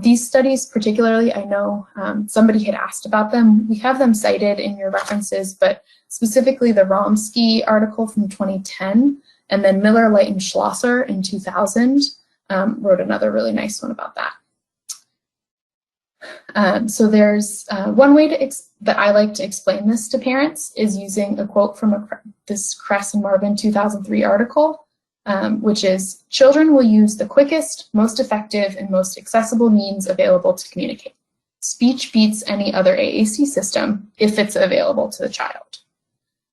These studies particularly, I know somebody had asked about them. We have them cited in your references, but specifically the Romsky article from 2010, and then Miller, Light, and Schlosser in 2000 wrote another really nice one about that. So there's one way that I like to explain this to parents is using a quote from this Kress and Marvin 2003 article, which is, children will use the quickest, most effective, and most accessible means available to communicate. Speech beats any other AAC system if it's available to the child.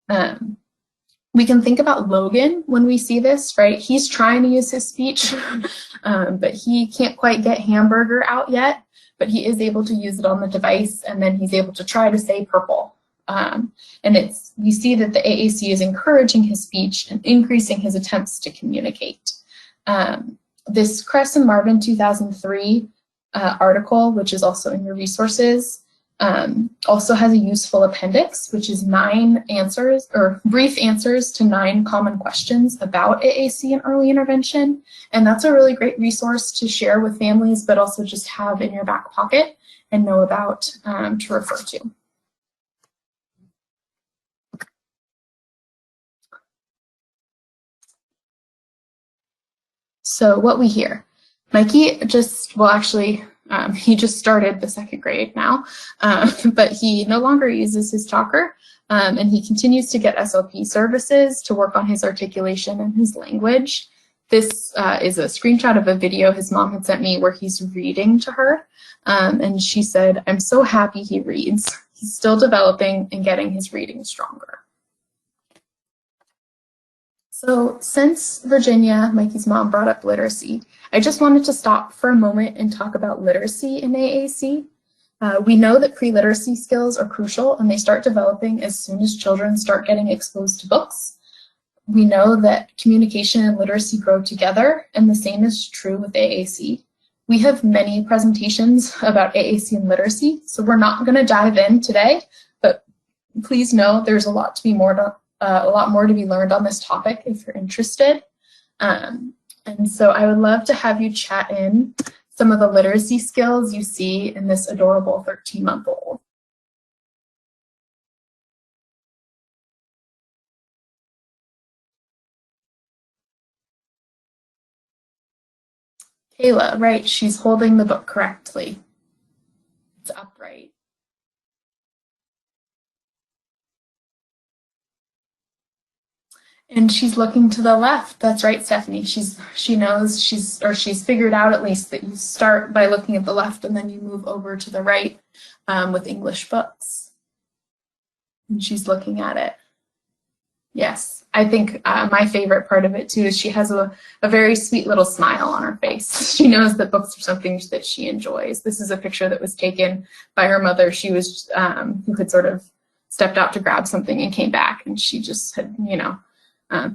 We can think about Logan when we see this, right? He's trying to use his speech, but he can't quite get hamburger out yet, but he is able to use it on the device, and then he's able to try to say purple. And we see that the AAC is encouraging his speech and increasing his attempts to communicate. This Kress and Marvin 2003 article, which is also in your resources, also has a useful appendix, which is 9 answers or brief answers to 9 common questions about AAC and early intervention. And that's a really great resource to share with families, but also just have in your back pocket and know about to refer to. So what we hear, Mikey just, well, actually, he just started the 2nd grade now, but he no longer uses his talker, and he continues to get SLP services to work on his articulation and his language. This is a screenshot of a video his mom had sent me where he's reading to her, and she said, "I'm so happy he reads. He's still developing and getting his reading stronger." So since Virginia, Mikey's mom, brought up literacy, I just wanted to stop for a moment and talk about literacy in AAC. We know that pre-literacy skills are crucial, and they start developing as soon as children start getting exposed to books. We know that communication and literacy grow together, and the same is true with AAC. We have many presentations about AAC and literacy, so we're not going to dive in today, but please know there's a lot more to be learned on this topic if you're interested. And so I would love to have you chat in some of the literacy skills you see in this adorable 13-month-old. Kayla, right, she's holding the book correctly. It's upright. And she's looking to the left. That's right, Stephanie. She knows she's figured out at least that you start by looking at the left and then you move over to the right with English books. And she's looking at it. Yes, I think my favorite part of it too is she has a very sweet little smile on her face. She knows that books are something that she enjoys. This is a picture that was taken by her mother. She was who had sort of stepped out to grab something and came back, and she just had,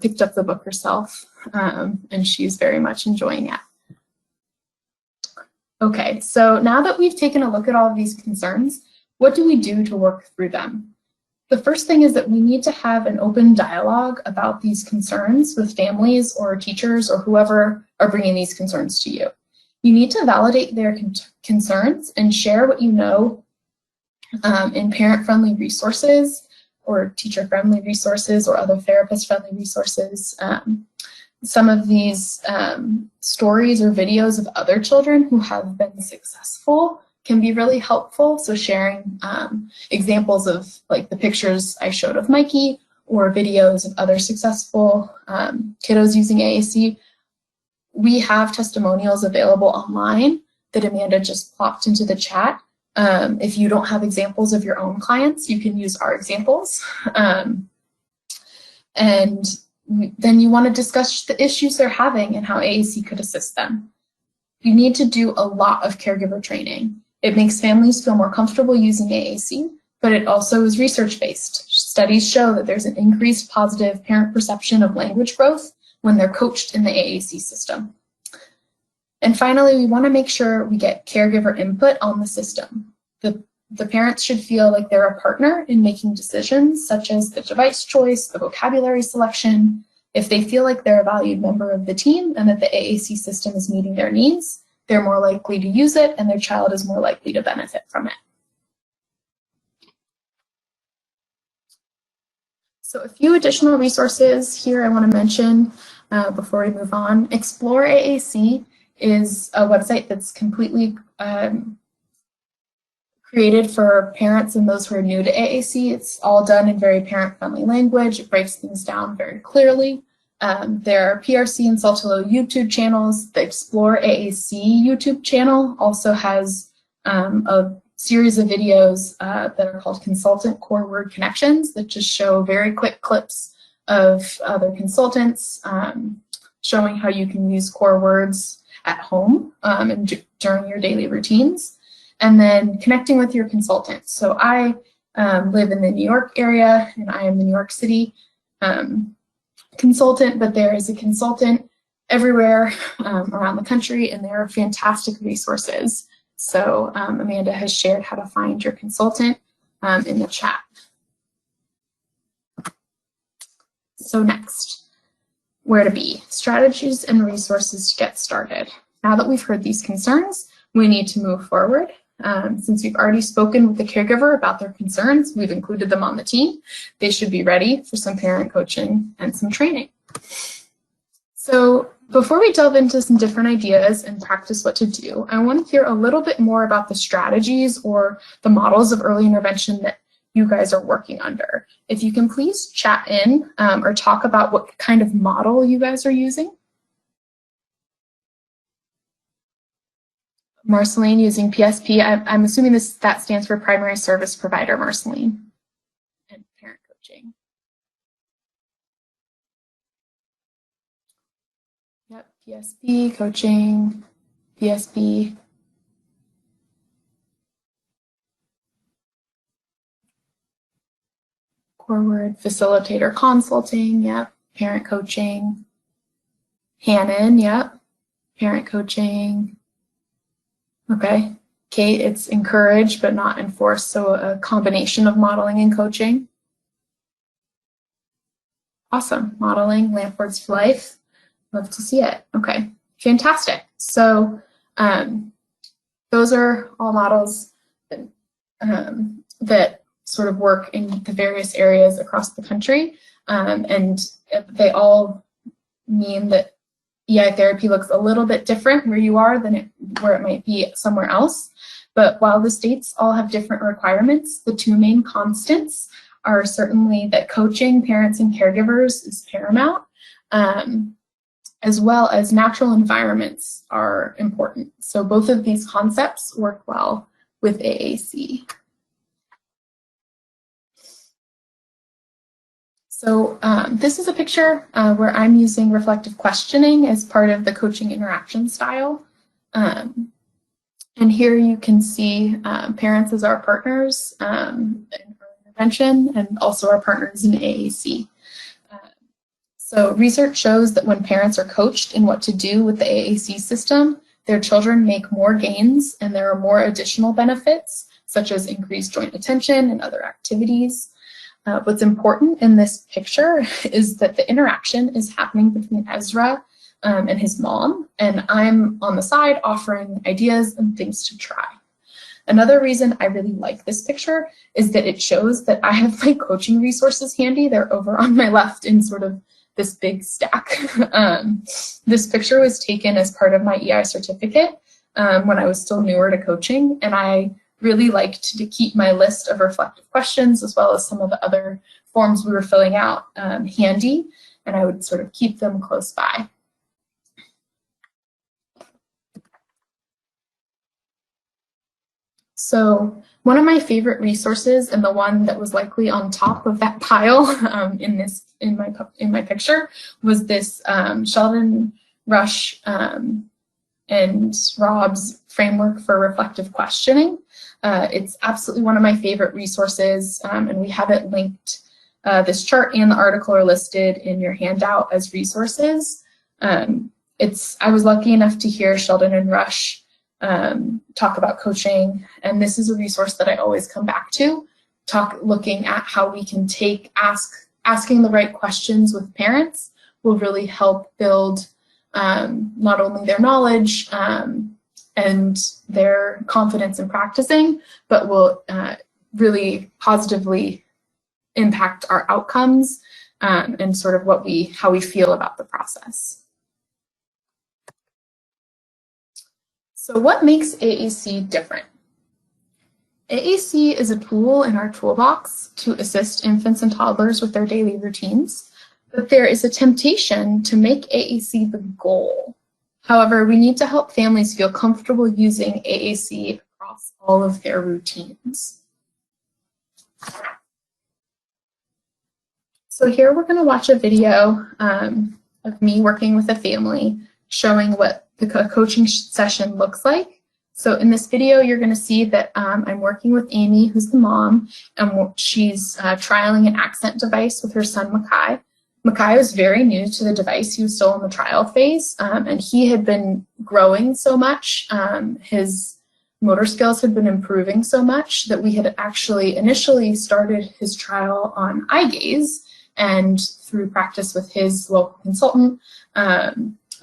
picked up the book herself, and she's very much enjoying it. Okay, so now that we've taken a look at all of these concerns, what do we do to work through them? The first thing is that we need to have an open dialogue about these concerns with families or teachers or whoever are bringing these concerns to you. You need to validate their concerns and share what you know in parent-friendly resources or teacher-friendly resources or other therapist-friendly resources. Some of these stories or videos of other children who have been successful can be really helpful. So sharing examples of like the pictures I showed of Mikey or videos of other successful kiddos using AAC. We have testimonials available online that Amanda just plopped into the chat. If you don't have examples of your own clients, you can use our examples. And then you want to discuss the issues they're having and how AAC could assist them. You need to do a lot of caregiver training. It makes families feel more comfortable using AAC, but it also is research-based. Studies show that there's an increased positive parent perception of language growth when they're coached in the AAC system. And finally, we want to make sure we get caregiver input on the system. The parents should feel like they're a partner in making decisions, such as the device choice, the vocabulary selection. If they feel like they're a valued member of the team and that the AAC system is meeting their needs, they're more likely to use it and their child is more likely to benefit from it. So a few additional resources here I want to mention before we move on. Explore AAC is a website that's completely created for parents and those who are new to AAC. It's all done in very parent-friendly language. It breaks things down very clearly. There are PRC and Saltillo YouTube channels. The Explore AAC YouTube channel also has a series of videos that are called Consultant Core Word Connections that just show very quick clips of other consultants showing how you can use core words at home and during your daily routines, and then connecting with your consultant. So I live in the New York area, and I am the New York City consultant, but there is a consultant everywhere around the country, and there are fantastic resources. So Amanda has shared how to find your consultant in the chat. So next, where to be, strategies and resources to get started. Now that we've heard these concerns, we need to move forward. Since we've already spoken with the caregiver about their concerns, we've included them on the team. They should be ready for some parent coaching and some training. So before we delve into some different ideas and practice what to do, I want to hear a little bit more about the strategies or the models of early intervention that you guys are working under. If you can please chat in or talk about what kind of model you guys are using. Marceline using PSP. I'm assuming that stands for Primary Service Provider, Marceline. And parent coaching. Yep, PSP, coaching, PSP. Core word, facilitator consulting, yep. Parent coaching. Hannon, yep. Parent coaching. Okay. Kate, it's encourage but not enforce, so a combination of modeling and coaching. Awesome. Modeling, Lampwords for Life. Love to see it. Okay. Fantastic. So those are all models that sort of work in the various areas across the country, and they all mean that EI therapy looks a little bit different where you are than where it might be somewhere else. But while the states all have different requirements, the two main constants are certainly that coaching parents and caregivers is paramount, as well as natural environments are important. So both of these concepts work well with AAC. So this is a picture where I'm using reflective questioning as part of the coaching interaction style. And here you can see parents as our partners in early intervention and also our partners in AAC. So research shows that when parents are coached in what to do with the AAC system, their children make more gains and there are more additional benefits, such as increased joint attention and other activities. What's important in this picture is that the interaction is happening between Ezra and his mom, and I'm on the side offering ideas and things to try. Another reason I really like this picture is that it shows that I have my coaching resources handy. They're over on my left in sort of this big stack. This picture was taken as part of my EI certificate when I was still newer to coaching, and I really liked to keep my list of reflective questions as well as some of the other forms we were filling out handy, and I would sort of keep them close by. So one of my favorite resources, and the one that was likely on top of that pile in my picture, was this Sheldon Rush and Rob's framework for reflective questioning. It's absolutely one of my favorite resources, and we have it linked. This chart and the article are listed in your handout as resources. I was lucky enough to hear Sheldon and Rush talk about coaching, and this is a resource that I always come back to, looking at how we can asking the right questions with parents will really help build not only their knowledge and their confidence in practicing, but will really positively impact our outcomes and sort of how we feel about the process. So what makes AAC different? AAC is a tool in our toolbox to assist infants and toddlers with their daily routines, but there is a temptation to make AAC the goal. However, we need to help families feel comfortable using AAC across all of their routines. So here we're going to watch a video of me working with a family showing what the coaching session looks like. So in this video, you're going to see that I'm working with Amy, who's the mom, and she's trialing an accent device with her son, Makai. Makai was very new to the device. He was still in the trial phase, and he had been growing so much. His motor skills had been improving so much that we had actually initially started his trial on eye gaze, and through practice with his local consultant,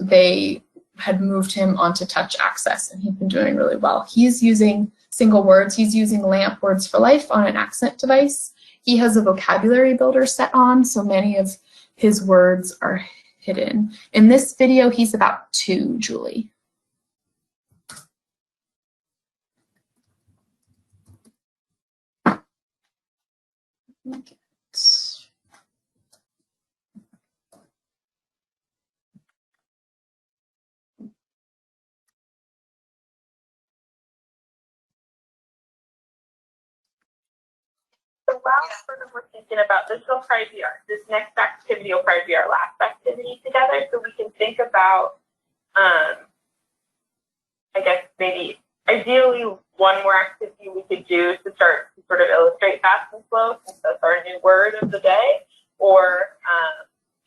they had moved him onto touch access, and he'd been doing really well. He's using single words. He's using LAMP Words for Life on an accent device. He has a vocabulary builder set on, so many of his words are hidden. In this video, he's about 2, Julie. So while sort of we're thinking about this, will probably be this next activity will probably be our last activity together, so we can think about, I guess maybe ideally one more activity we could do to start to sort of illustrate fast and slow, since that's our new word of the day, or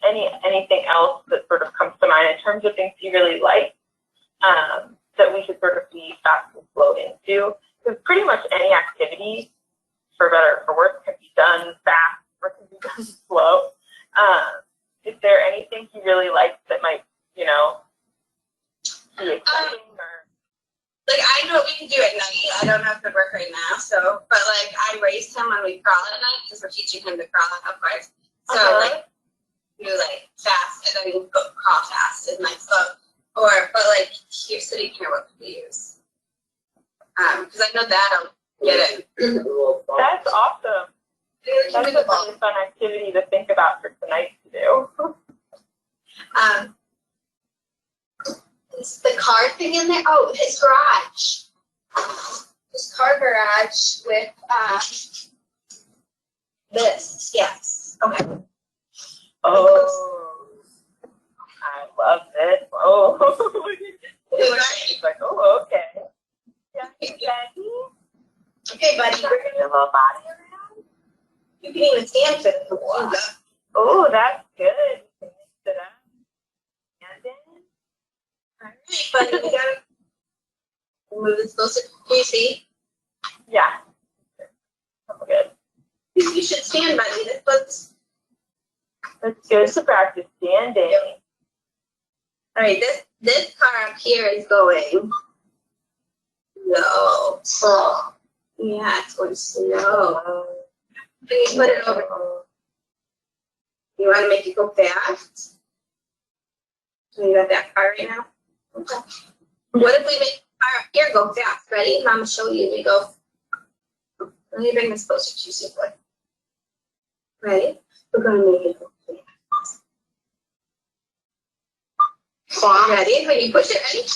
anything else that sort of comes to mind in terms of things you really like that we should sort of be fast and slow into. Because pretty much any activity, for better or for worse, can be done fast or can be done slow. Is there anything you really like that might, you know, be exciting or? Like, I know what we can do at night. I don't have to work right now, so, but like, I raised him when we crawl at night because we're teaching him to crawl, of course. So, like, do like fast and then go crawl fast and like slow. But like, here, sitting here, what can we use? Because I know that'll get it. That's awesome. That's a really fun activity to think about for tonight to do. Is the car thing in there? Oh, his garage. His car garage with this. Yes. Okay. Oh, I love it. Oh, he's like, oh, okay. Yeah, Daddy. Okay, buddy. Bring your little body around. You can even stand for this. Wow. Oh, that's good. You can sit up. And then. All right, buddy. We gotta move this closer. Can you see? Yeah. That's good. You should stand, buddy. That's good to practice standing. Yep. All right, this car up here is going slow. Oh. Yeah, it's going slow. Can you put it over? You want to make it go fast? So you got that car right now? Okay. What if we make our here go fast? Ready? Mama show you. We go. Let me bring this closer to you, simply. Ready? We're going to make it go fast. Ready? When you push it, ready?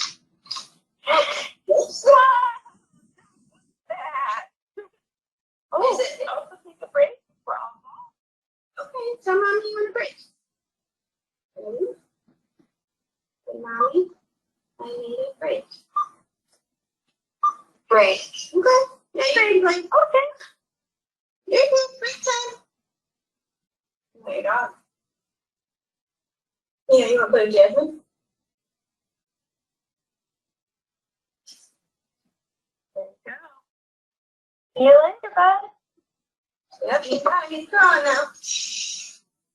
Oh, Is it? also take a break. Okay, tell Mommy you want a break. Ready? Say, Mommy, I need a break. Break. Okay. Now you can play. Okay. You're good. Break time. There you go. Yeah, you want to put a Jasmine? There you go. See you later, bud. Yep, he's growing now.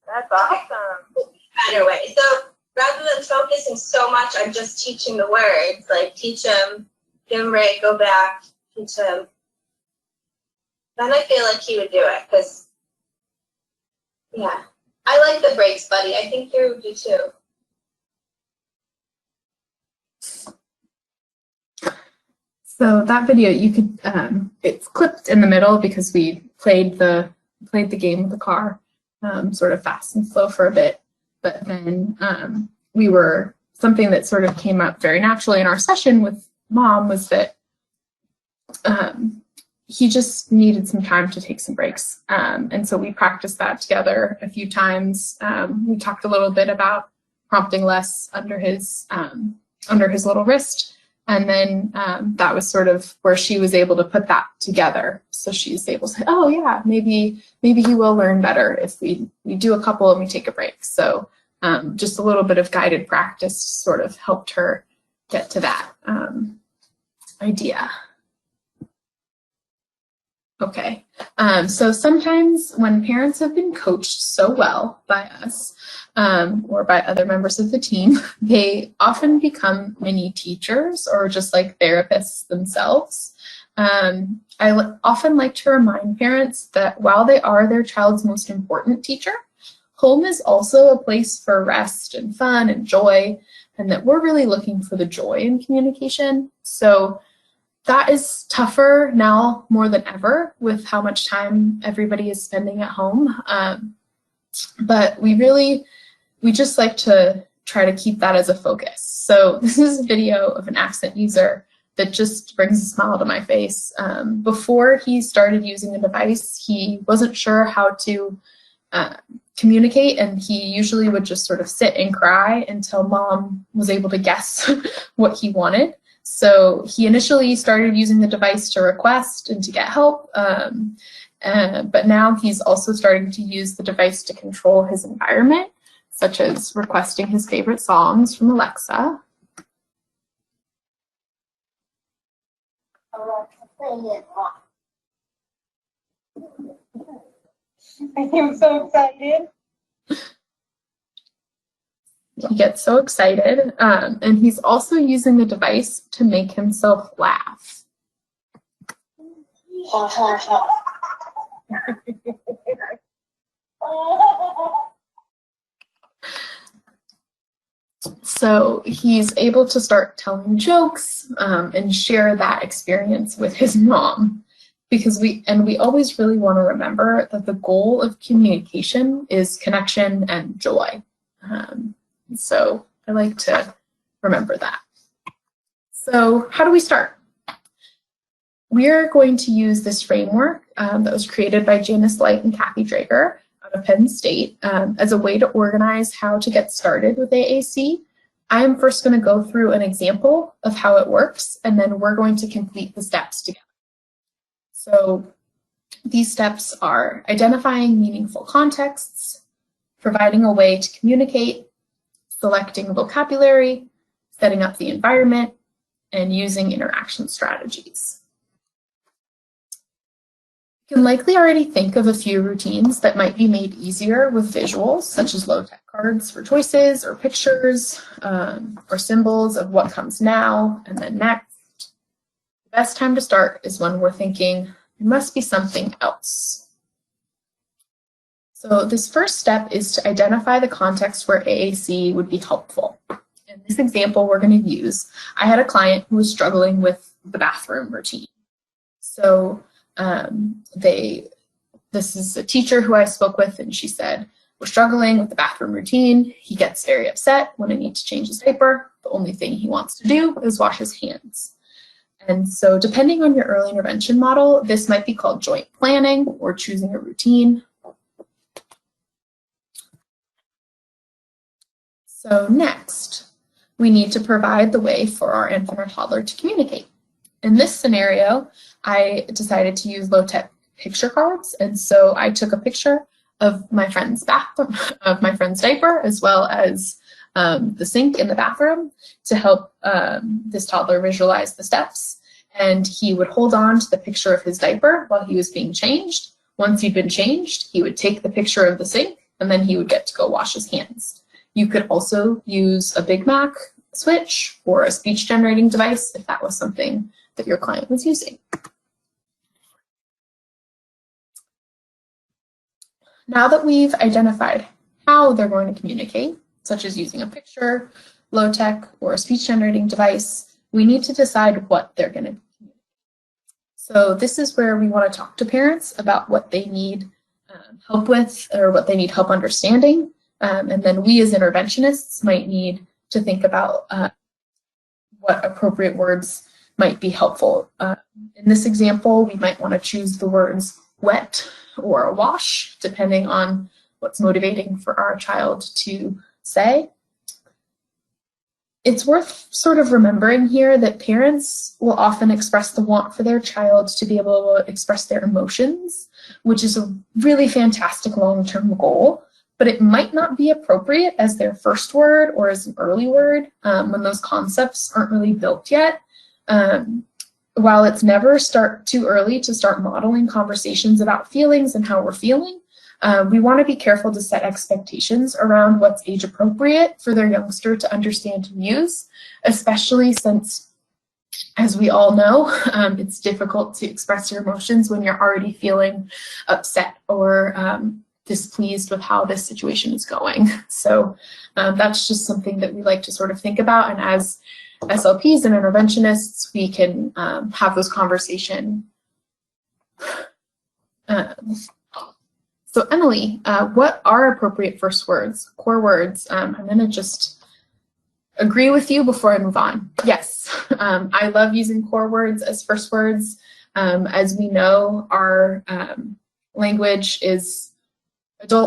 That's awesome. Either way, so rather than focusing so much on just teaching the words, like teach him, give him a break, go back, teach him. Then I feel like he would do it, because, yeah. I like the breaks, buddy. I think you would do too. So that video, you could, it's clipped in the middle because we played the game with the car, sort of fast and slow for a bit. But then something that sort of came up very naturally in our session with Mom was that he just needed some time to take some breaks. And so we practiced that together a few times. We talked a little bit about prompting less under his little wrist. And then that was sort of where she was able to put that together. So she's able to say, oh yeah, maybe he will learn better if we do a couple and we take a break. So just a little bit of guided practice sort of helped her get to that idea. Okay, so sometimes when parents have been coached so well by us or by other members of the team, they often become mini teachers or just like therapists themselves. I often like to remind parents that while they are their child's most important teacher, home is also a place for rest and fun and joy, and that we're really looking for the joy in communication. So that is tougher now more than ever with how much time everybody is spending at home. But we just like to try to keep that as a focus. So this is a video of an accent user that just brings a smile to my face. Before he started using the device, he wasn't sure how to communicate, and he usually would just sort of sit and cry until mom was able to guess what he wanted. So he initially started using the device to request and to get help, but now he's also starting to use the device to control his environment, such as requesting his favorite songs from Alexa. Alexa, play it on. I am so excited. He gets so excited, and he's also using the device to make himself laugh. So he's able to start telling jokes and share that experience with his mom, because we always really want to remember that the goal of communication is connection and joy. So I like to remember that. So how do we start? We're going to use this framework that was created by Janice Light and Kathy Drager out of Penn State as a way to organize how to get started with AAC. I am first going to go through an example of how it works, and then we're going to complete the steps together. So these steps are identifying meaningful contexts, providing a way to communicate, selecting vocabulary, setting up the environment, and using interaction strategies. You can likely already think of a few routines that might be made easier with visuals, such as low-tech cards for choices, or pictures, or symbols of what comes now and then next. The best time to start is when we're thinking, there must be something else. So this first step is to identify the context where AAC would be helpful. In this example we're going to use, I had a client who was struggling with the bathroom routine. So this is a teacher who I spoke with, and she said, we're struggling with the bathroom routine. He gets very upset when I need to change his diaper. The only thing he wants to do is wash his hands. And so depending on your early intervention model, this might be called joint planning or choosing a routine. So next, we need to provide the way for our infant or toddler to communicate. In this scenario, I decided to use low-tech picture cards, and so I took a picture of my friend's bathroom, of my friend's diaper, as well as the sink in the bathroom to help this toddler visualize the steps. And he would hold on to the picture of his diaper while he was being changed. Once he'd been changed, he would take the picture of the sink, and then he would get to go wash his hands. You could also use a Big Mac switch or a speech generating device if that was something that your client was using. Now that we've identified how they're going to communicate, such as using a picture, low-tech, or a speech-generating device, we need to decide what they're going to communicate. So this is where we want to talk to parents about what they need help with, or what they need help understanding. And then we as interventionists might need to think about what appropriate words might be helpful. In this example, we might want to choose the words wet or wash, depending on what's motivating for our child to say. It's worth sort of remembering here that parents will often express the want for their child to be able to express their emotions, which is a really fantastic long-term goal, but it might not be appropriate as their first word or as an early word when those concepts aren't really built yet. While it's never too early to start modeling conversations about feelings and how we're feeling, we want to be careful to set expectations around what's age appropriate for their youngster to understand and use, especially since, as we all know, it's difficult to express your emotions when you're already feeling upset or displeased with how this situation is going. So that's just something that we like to sort of think about. And as SLPs and interventionists, we can have those conversations. So Emily, what are appropriate first words, core words? I'm going to just agree with you before I move on. Yes, I love using core words as first words. As we know, our adult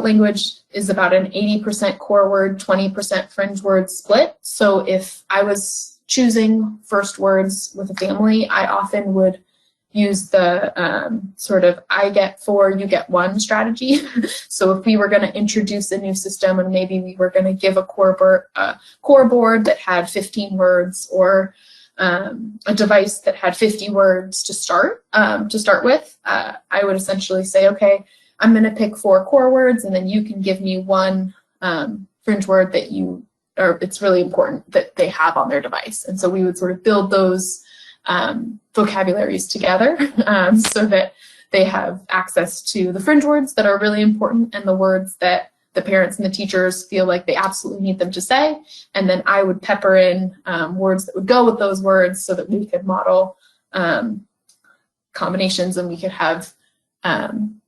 language is about an 80% core word, 20% fringe word split. So if I was choosing first words with a family, I often would use the sort of I get 4, you get 1 strategy. So if we were going to introduce a new system and maybe we were going to give a core board that had 15 words or a device that had 50 words to start with, I would essentially say, okay, I'm going to pick 4 core words and then you can give me 1 fringe word that it's really important that they have on their device. And so we would sort of build those vocabularies together so that they have access to the fringe words that are really important and the words that the parents and the teachers feel like they absolutely need them to say. And then I would pepper in words that would go with those words so that we could model combinations and we could have and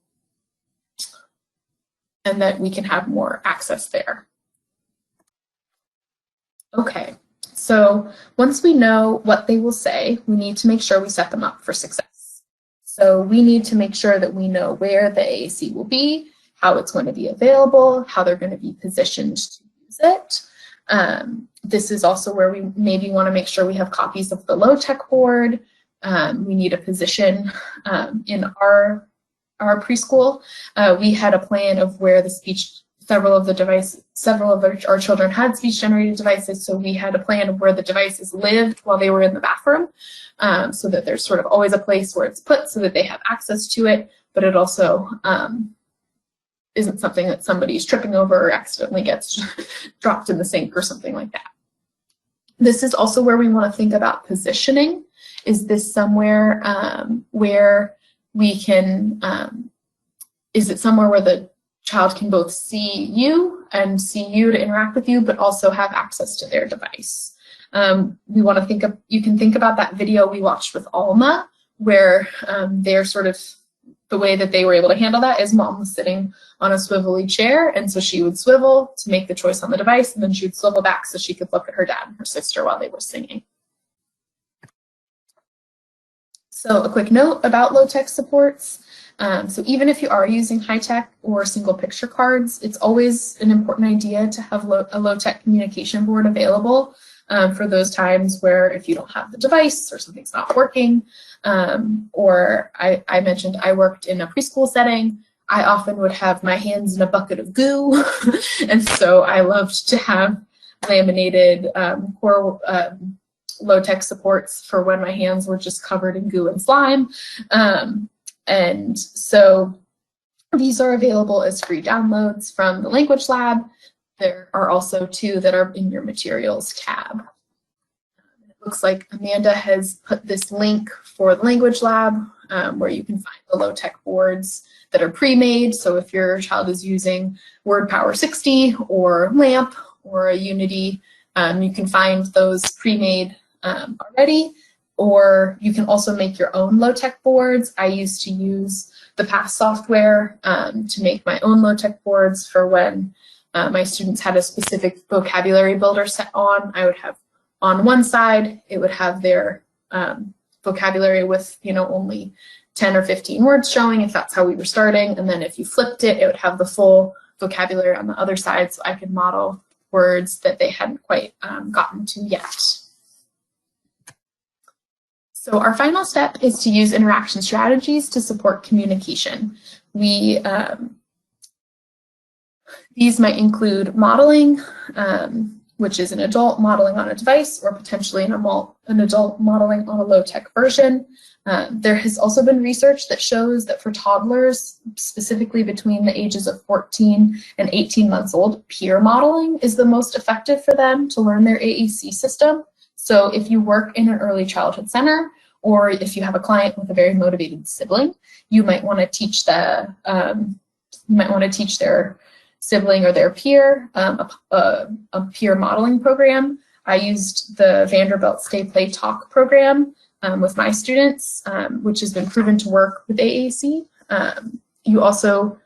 that we can have more access there. Okay. So once we know what they will say, we need to make sure we set them up for success. So we need to make sure that we know where the AAC will be, how it's going to be available, how they're going to be positioned to use it. This is also where we maybe want to make sure we have copies of the low-tech board. We need a position in our preschool. We had a plan of where the several of our children had speech-generated devices, so we had a plan of where the devices lived while they were in the bathroom, so that there's sort of always a place where it's put so that they have access to it, but it also isn't something that somebody's tripping over or accidentally gets dropped in the sink or something like that. This is also where we want to think about positioning. Is this somewhere where we can, is it somewhere where the child can both see you and see you to interact with you, but also have access to their device? We want to you can think about that video we watched with Alma, where they're sort of, the way that they were able to handle that is mom was sitting on a swivelly chair, and so she would swivel to make the choice on the device, and then she would swivel back so she could look at her dad and her sister while they were singing. So a quick note about low-tech supports. So even if you are using high-tech or single picture cards, it's always an important idea to have a low-tech communication board available for those times where if you don't have the device or something's not working, or I mentioned I worked in a preschool setting, I often would have my hands in a bucket of goo, and so I loved to have laminated low-tech supports for when my hands were just covered in goo and slime. And so these are available as free downloads from the Language Lab. There are also 2 that are in your materials tab. It looks like Amanda has put this link for the Language Lab where you can find the low-tech boards that are pre-made. So if your child is using WordPower 60 or LAMP or a Unity, you can find those pre-made already. Or you can also make your own low-tech boards. I used to use the PASS software to make my own low-tech boards for when my students had a specific vocabulary builder set on. I would have on one side, it would have their vocabulary with, only 10 or 15 words showing, if that's how we were starting. And then if you flipped it, it would have the full vocabulary on the other side, so I could model words that they hadn't quite gotten to yet. So our final step is to use interaction strategies to support communication. These might include modeling, which is an adult modeling on a device, or potentially an adult modeling on a low-tech version. There has also been research that shows that for toddlers, specifically between the ages of 14 and 18 months old, peer modeling is the most effective for them to learn their AAC system. So if you work in an early childhood center, or if you have a client with a very motivated sibling, you might want to teach their sibling or their peer a peer modeling program. I used the Vanderbilt Stay Play Talk program with my students, which has been proven to work with AAC. You also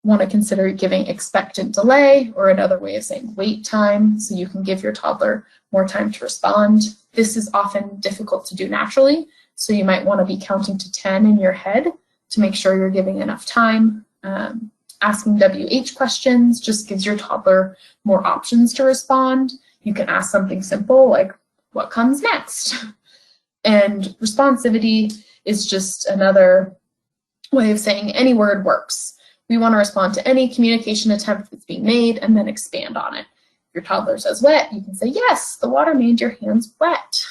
want to consider giving expectant delay, or another way of saying wait time, so you can give your toddler more time to respond. This is often difficult to do naturally, so you might want to be counting to 10 in your head to make sure you're giving enough time. Asking WH questions just gives your toddler more options to respond. You can ask something simple like, what comes next? And responsivity is just another way of saying any word works. We want to respond to any communication attempt that's being made and then expand on it. If your toddler says wet, you can say, yes, the water made your hands wet.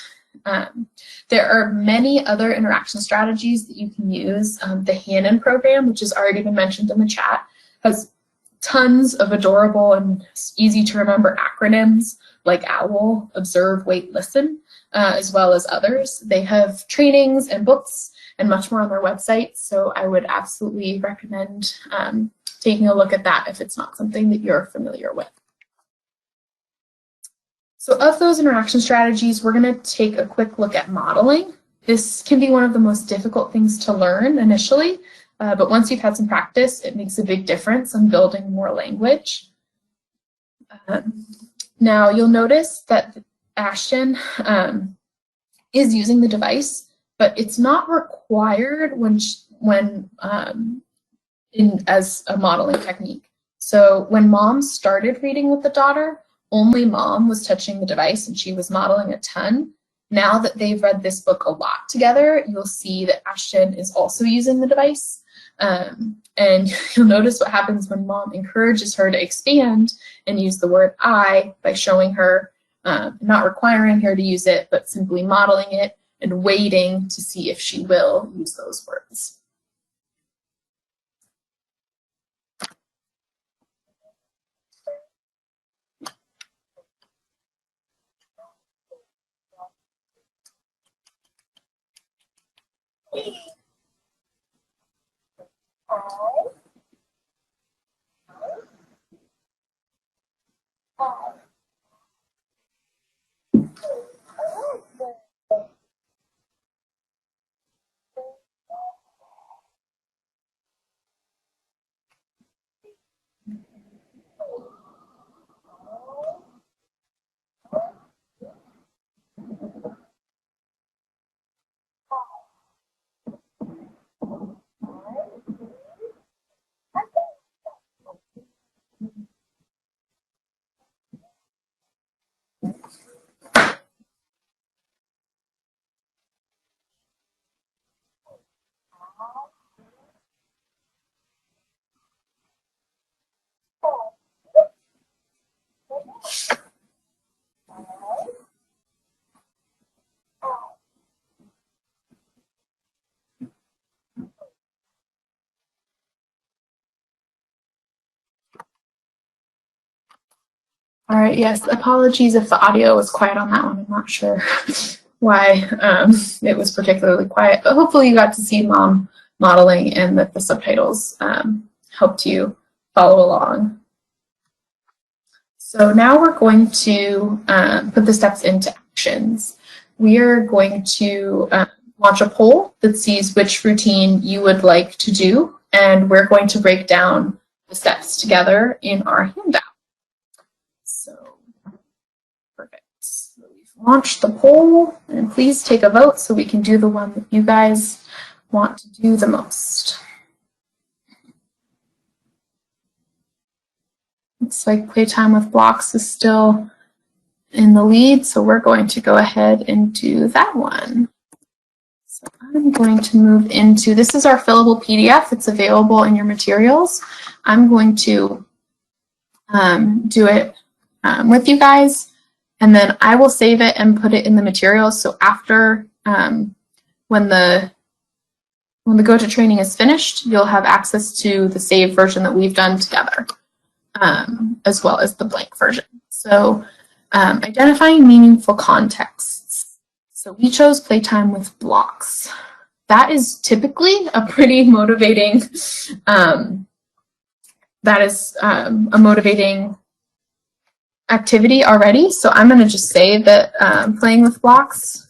There are many other interaction strategies that you can use. The Hannon program, which has already been mentioned in the chat, has tons of adorable and easy to remember acronyms like OWL, Observe, Wait, Listen, as well as others. They have trainings and books and much more on their website, so I would absolutely recommend taking a look at that if it's not something that you're familiar with. So of those interaction strategies, we're going to take a quick look at modeling. This can be one of the most difficult things to learn initially, but once you've had some practice, it makes a big difference in building more language. Now you'll notice that Ashton is using the device, but it's not required as a modeling technique. So when mom started reading with the daughter, only mom was touching the device and she was modeling a ton. Now that they've read this book a lot together, you'll see that Ashton is also using the device. And you'll notice what happens when mom encourages her to expand and use the word I by showing her, not requiring her to use it, but simply modeling it and waiting to see if she will use those words. All right, yes, apologies if the audio was quiet on that one. I'm not sure why it was particularly quiet, but hopefully you got to see mom modeling and that the subtitles helped you follow along. So now we're going to put the steps into actions. We are going to launch a poll that sees which routine you would like to do, and we're going to break down the steps together in our handout. So, perfect. So we've launch the poll, and please take a vote so we can do the one that you guys want to do the most. Looks like playtime with blocks is still in the lead, so we're going to go ahead and do that one. So I'm going to move into, this is our fillable PDF. It's available in your materials. I'm going to do it with you guys, and then I will save it and put it in the materials. So after, when the go to training is finished, you'll have access to the saved version that we've done together, as well as the blank version. So identifying meaningful contexts. So we chose playtime with blocks. That is typically a pretty motivating, a motivating activity already. So I'm going to just say that playing with blocks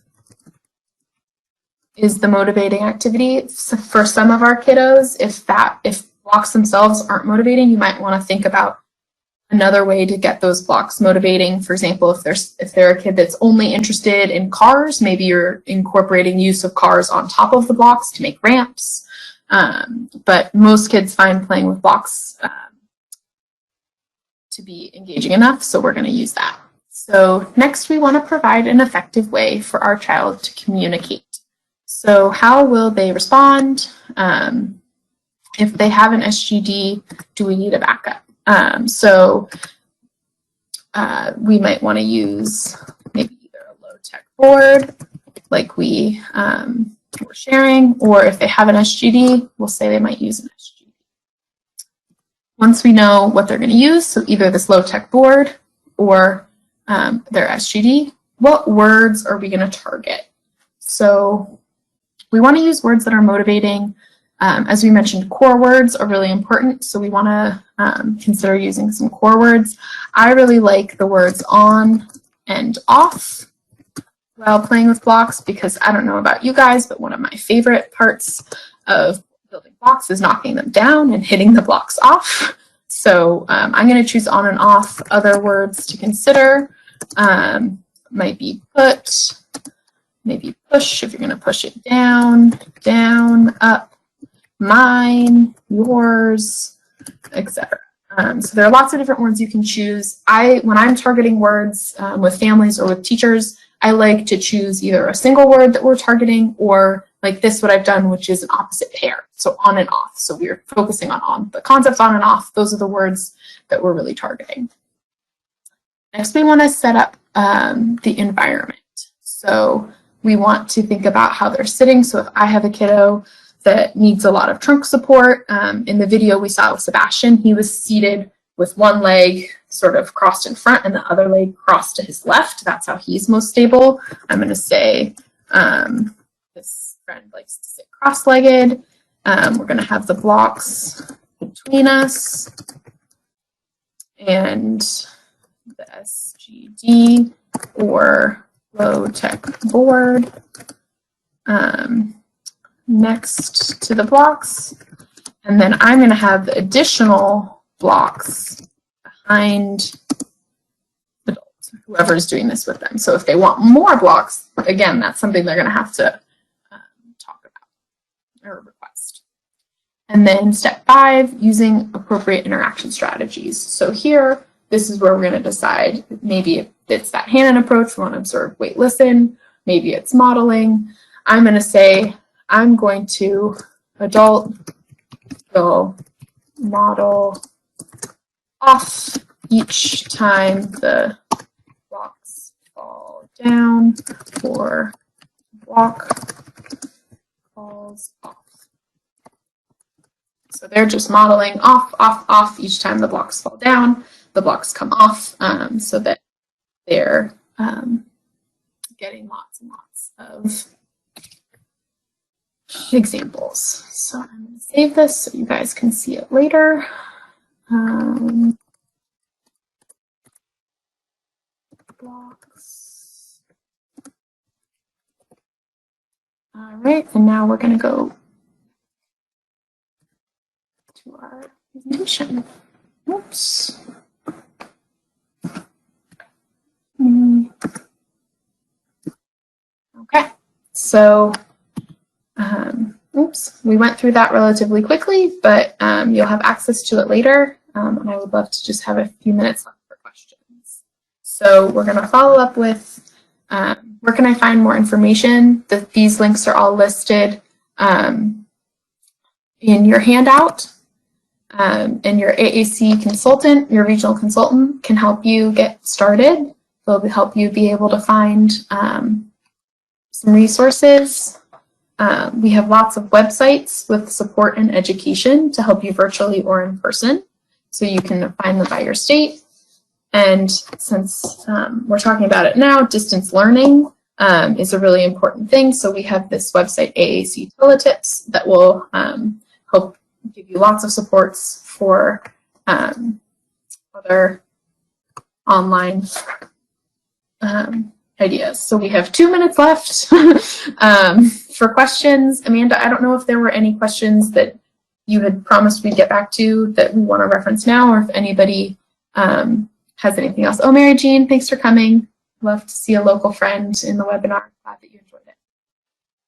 is the motivating activity for some of our kiddos. If blocks themselves aren't motivating, you might want to think about another way to get those blocks motivating. For example, if they're a kid that's only interested in cars, maybe you're incorporating use of cars on top of the blocks to make ramps. But most kids find playing with blocks to be engaging enough, so we're going to use that. So next, we want to provide an effective way for our child to communicate. So how will they respond? If they have an SGD, do we need a backup? We might want to use maybe either a low-tech board, like we were sharing, or if they have an SGD, we'll say they might use an SGD. Once we know what they're going to use, so either this low-tech board or their SGD, what words are we going to target? So we want to use words that are motivating. As we mentioned, core words are really important, so we want to consider using some core words. I really like the words on and off while playing with blocks, because I don't know about you guys, but one of my favorite parts of building blocks is knocking them down and hitting the blocks off. So I'm going to choose on and off. Other words to consider might be put, maybe push if you're going to push it down, down, up, mine, yours, etc. So there are lots of different words you can choose. When I'm targeting words with families or with teachers, I like to choose either a single word that we're targeting, or like this, what I've done, which is an opposite pair. So on and off. So we're focusing on the concepts on and off. Those are the words that we're really targeting. Next, we want to set up the environment. So we want to think about how they're sitting. So if I have a kiddo that needs a lot of trunk support, in the video we saw with Sebastian, he was seated with one leg sort of crossed in front and the other leg crossed to his left. That's how he's most stable. I'm going to say this friend likes to sit cross-legged. We're going to have the blocks between us and the SGD or low-tech board next to the blocks. And then I'm going to have the additional blocks behind adults, whoever's doing this with them. So if they want more blocks, again, that's something they're going to have to talk about or request. And then step 5, using appropriate interaction strategies. So here, this is where we're going to decide, maybe it's that Hannon approach, we want to observe, wait, listen. Maybe it's modeling. I'm going to say, I'm going to adult go model off each time the blocks fall down or block falls off. So they're just modeling off, off, off each time the blocks fall down, the blocks come off, so that they're getting lots and lots of examples. So I'm going to save this so you guys can see it later. Blocks. All right, and now we're going to go to our presentation. Oops. So, oops, we went through that relatively quickly, but you'll have access to it later, and I would love to just have a few minutes left for questions. So we're going to follow up with where can I find more information? These links are all listed in your handout, and your AAC consultant, your regional consultant, can help you get started. They'll help you be able to find some resources. We have lots of websites with support and education to help you virtually or in person, so you can find them by your state. And since we're talking about it now, distance learning is a really important thing. So we have this website, AAC Teletips, that will help give you lots of supports for other online ideas. So we have 2 minutes left for questions. Amanda, I don't know if there were any questions that you had promised we'd get back to that we want to reference now, or if anybody has anything else. Oh, Mary Jean, thanks for coming. Love to see a local friend in the webinar. Glad that you enjoyed it.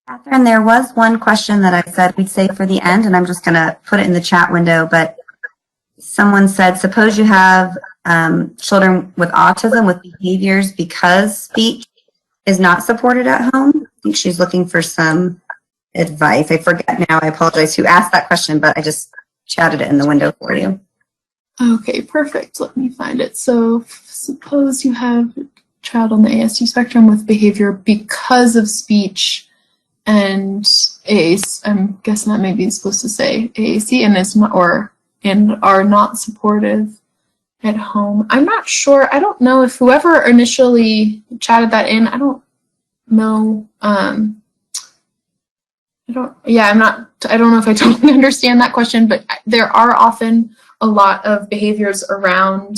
Catherine, there was one question that I said we'd save for the end, and I'm just going to put it in the chat window, but someone said, suppose you have children with autism with behaviors because speech is not supported at home. I think she's looking for some advice. I forget now. I apologize who asked that question, but I just chatted it in the window for you. Okay, perfect. Let me find it. So suppose you have a child on the ASD spectrum with behavior because of speech and AAC, I'm guessing that maybe it's supposed to say AAC, and is not, and are not supportive at home. I'm not sure. I don't know if whoever initially chatted that in, I don't know. I don't know if I totally understand that question, but there are often a lot of behaviors around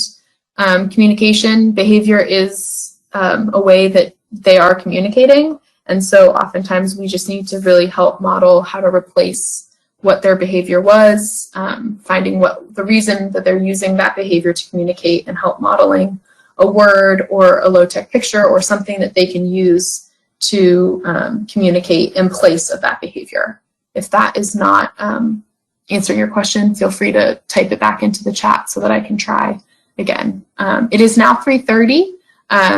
communication. Behavior is a way that they are communicating. And so oftentimes we just need to really help model how to replace what their behavior was, finding what the reason that they're using that behavior to communicate, and help modeling a word or a low-tech picture or something that they can use to communicate in place of that behavior. If that is not answering your question, feel free to type it back into the chat so that I can try again. It is now 3:30.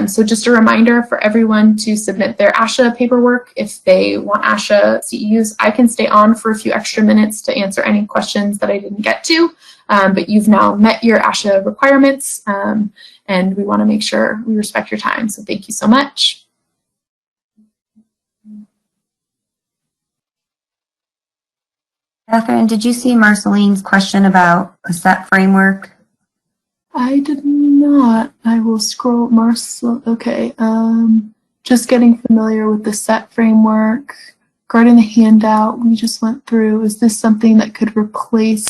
So just a reminder for everyone to submit their ASHA paperwork if they want ASHA CEUs. I can stay on for a few extra minutes to answer any questions that I didn't get to, but you've now met your ASHA requirements, and we want to make sure we respect your time. So thank you so much. Catherine, did you see Marceline's question about the SET framework? I did not. I will scroll. Marcel. Okay. Just getting familiar with the SET framework. Regarding the handout we just went through, is this something that could replace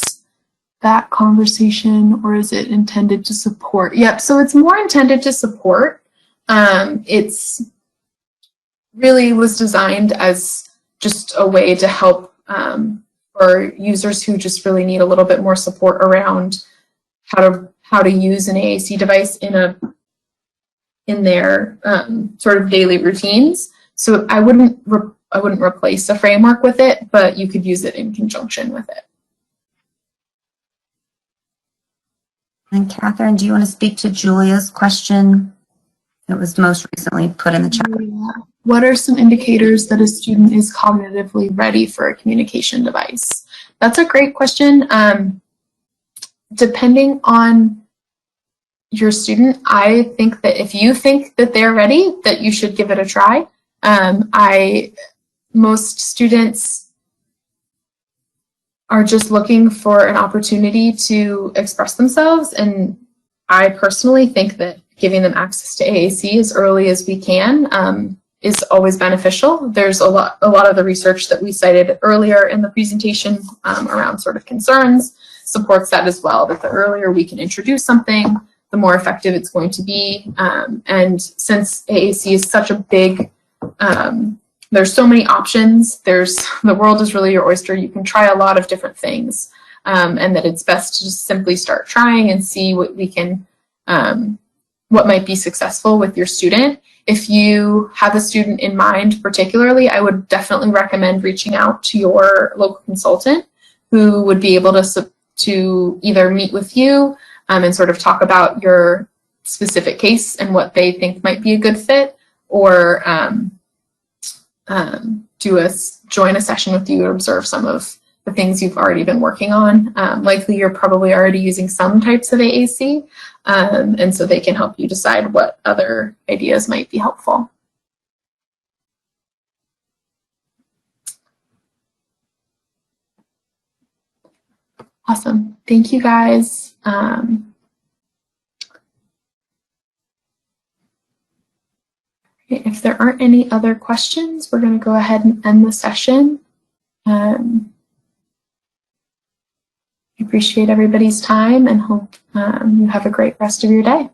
that conversation, or is it intended to support? Yep. So it's more intended to support. It's really was designed as just a way to help for users who just really need a little bit more support around how to use an AAC device in their sort of daily routines. So I wouldn't replace a framework with it, but you could use it in conjunction with it. And Catherine, do you want to speak to Julia's question? It was most recently put in the chat. Yeah. What are some indicators that a student is cognitively ready for a communication device? That's a great question. Depending on your student, I think that if you think that they're ready, that you should give it a try. Most students are just looking for an opportunity to express themselves, and I personally think that giving them access to AAC as early as we can is always beneficial. There's a lot of the research that we cited earlier in the presentation around sort of concerns supports that as well, that the earlier we can introduce something, the more effective it's going to be. And since AAC is such a big, there's so many options, the world is really your oyster. You can try a lot of different things, and that it's best to just simply start trying and see what we can what might be successful with your student. If you have a student in mind particularly, I would definitely recommend reaching out to your local consultant who would be able to either meet with you and sort of talk about your specific case and what they think might be a good fit, or join a session with you to observe some of the things you've already been working on. Likely you're probably already using some types of AAC, and so they can help you decide what other ideas might be helpful. Awesome. Thank you, guys. If there aren't any other questions, we're going to go ahead and end the session. I appreciate everybody's time and hope you have a great rest of your day.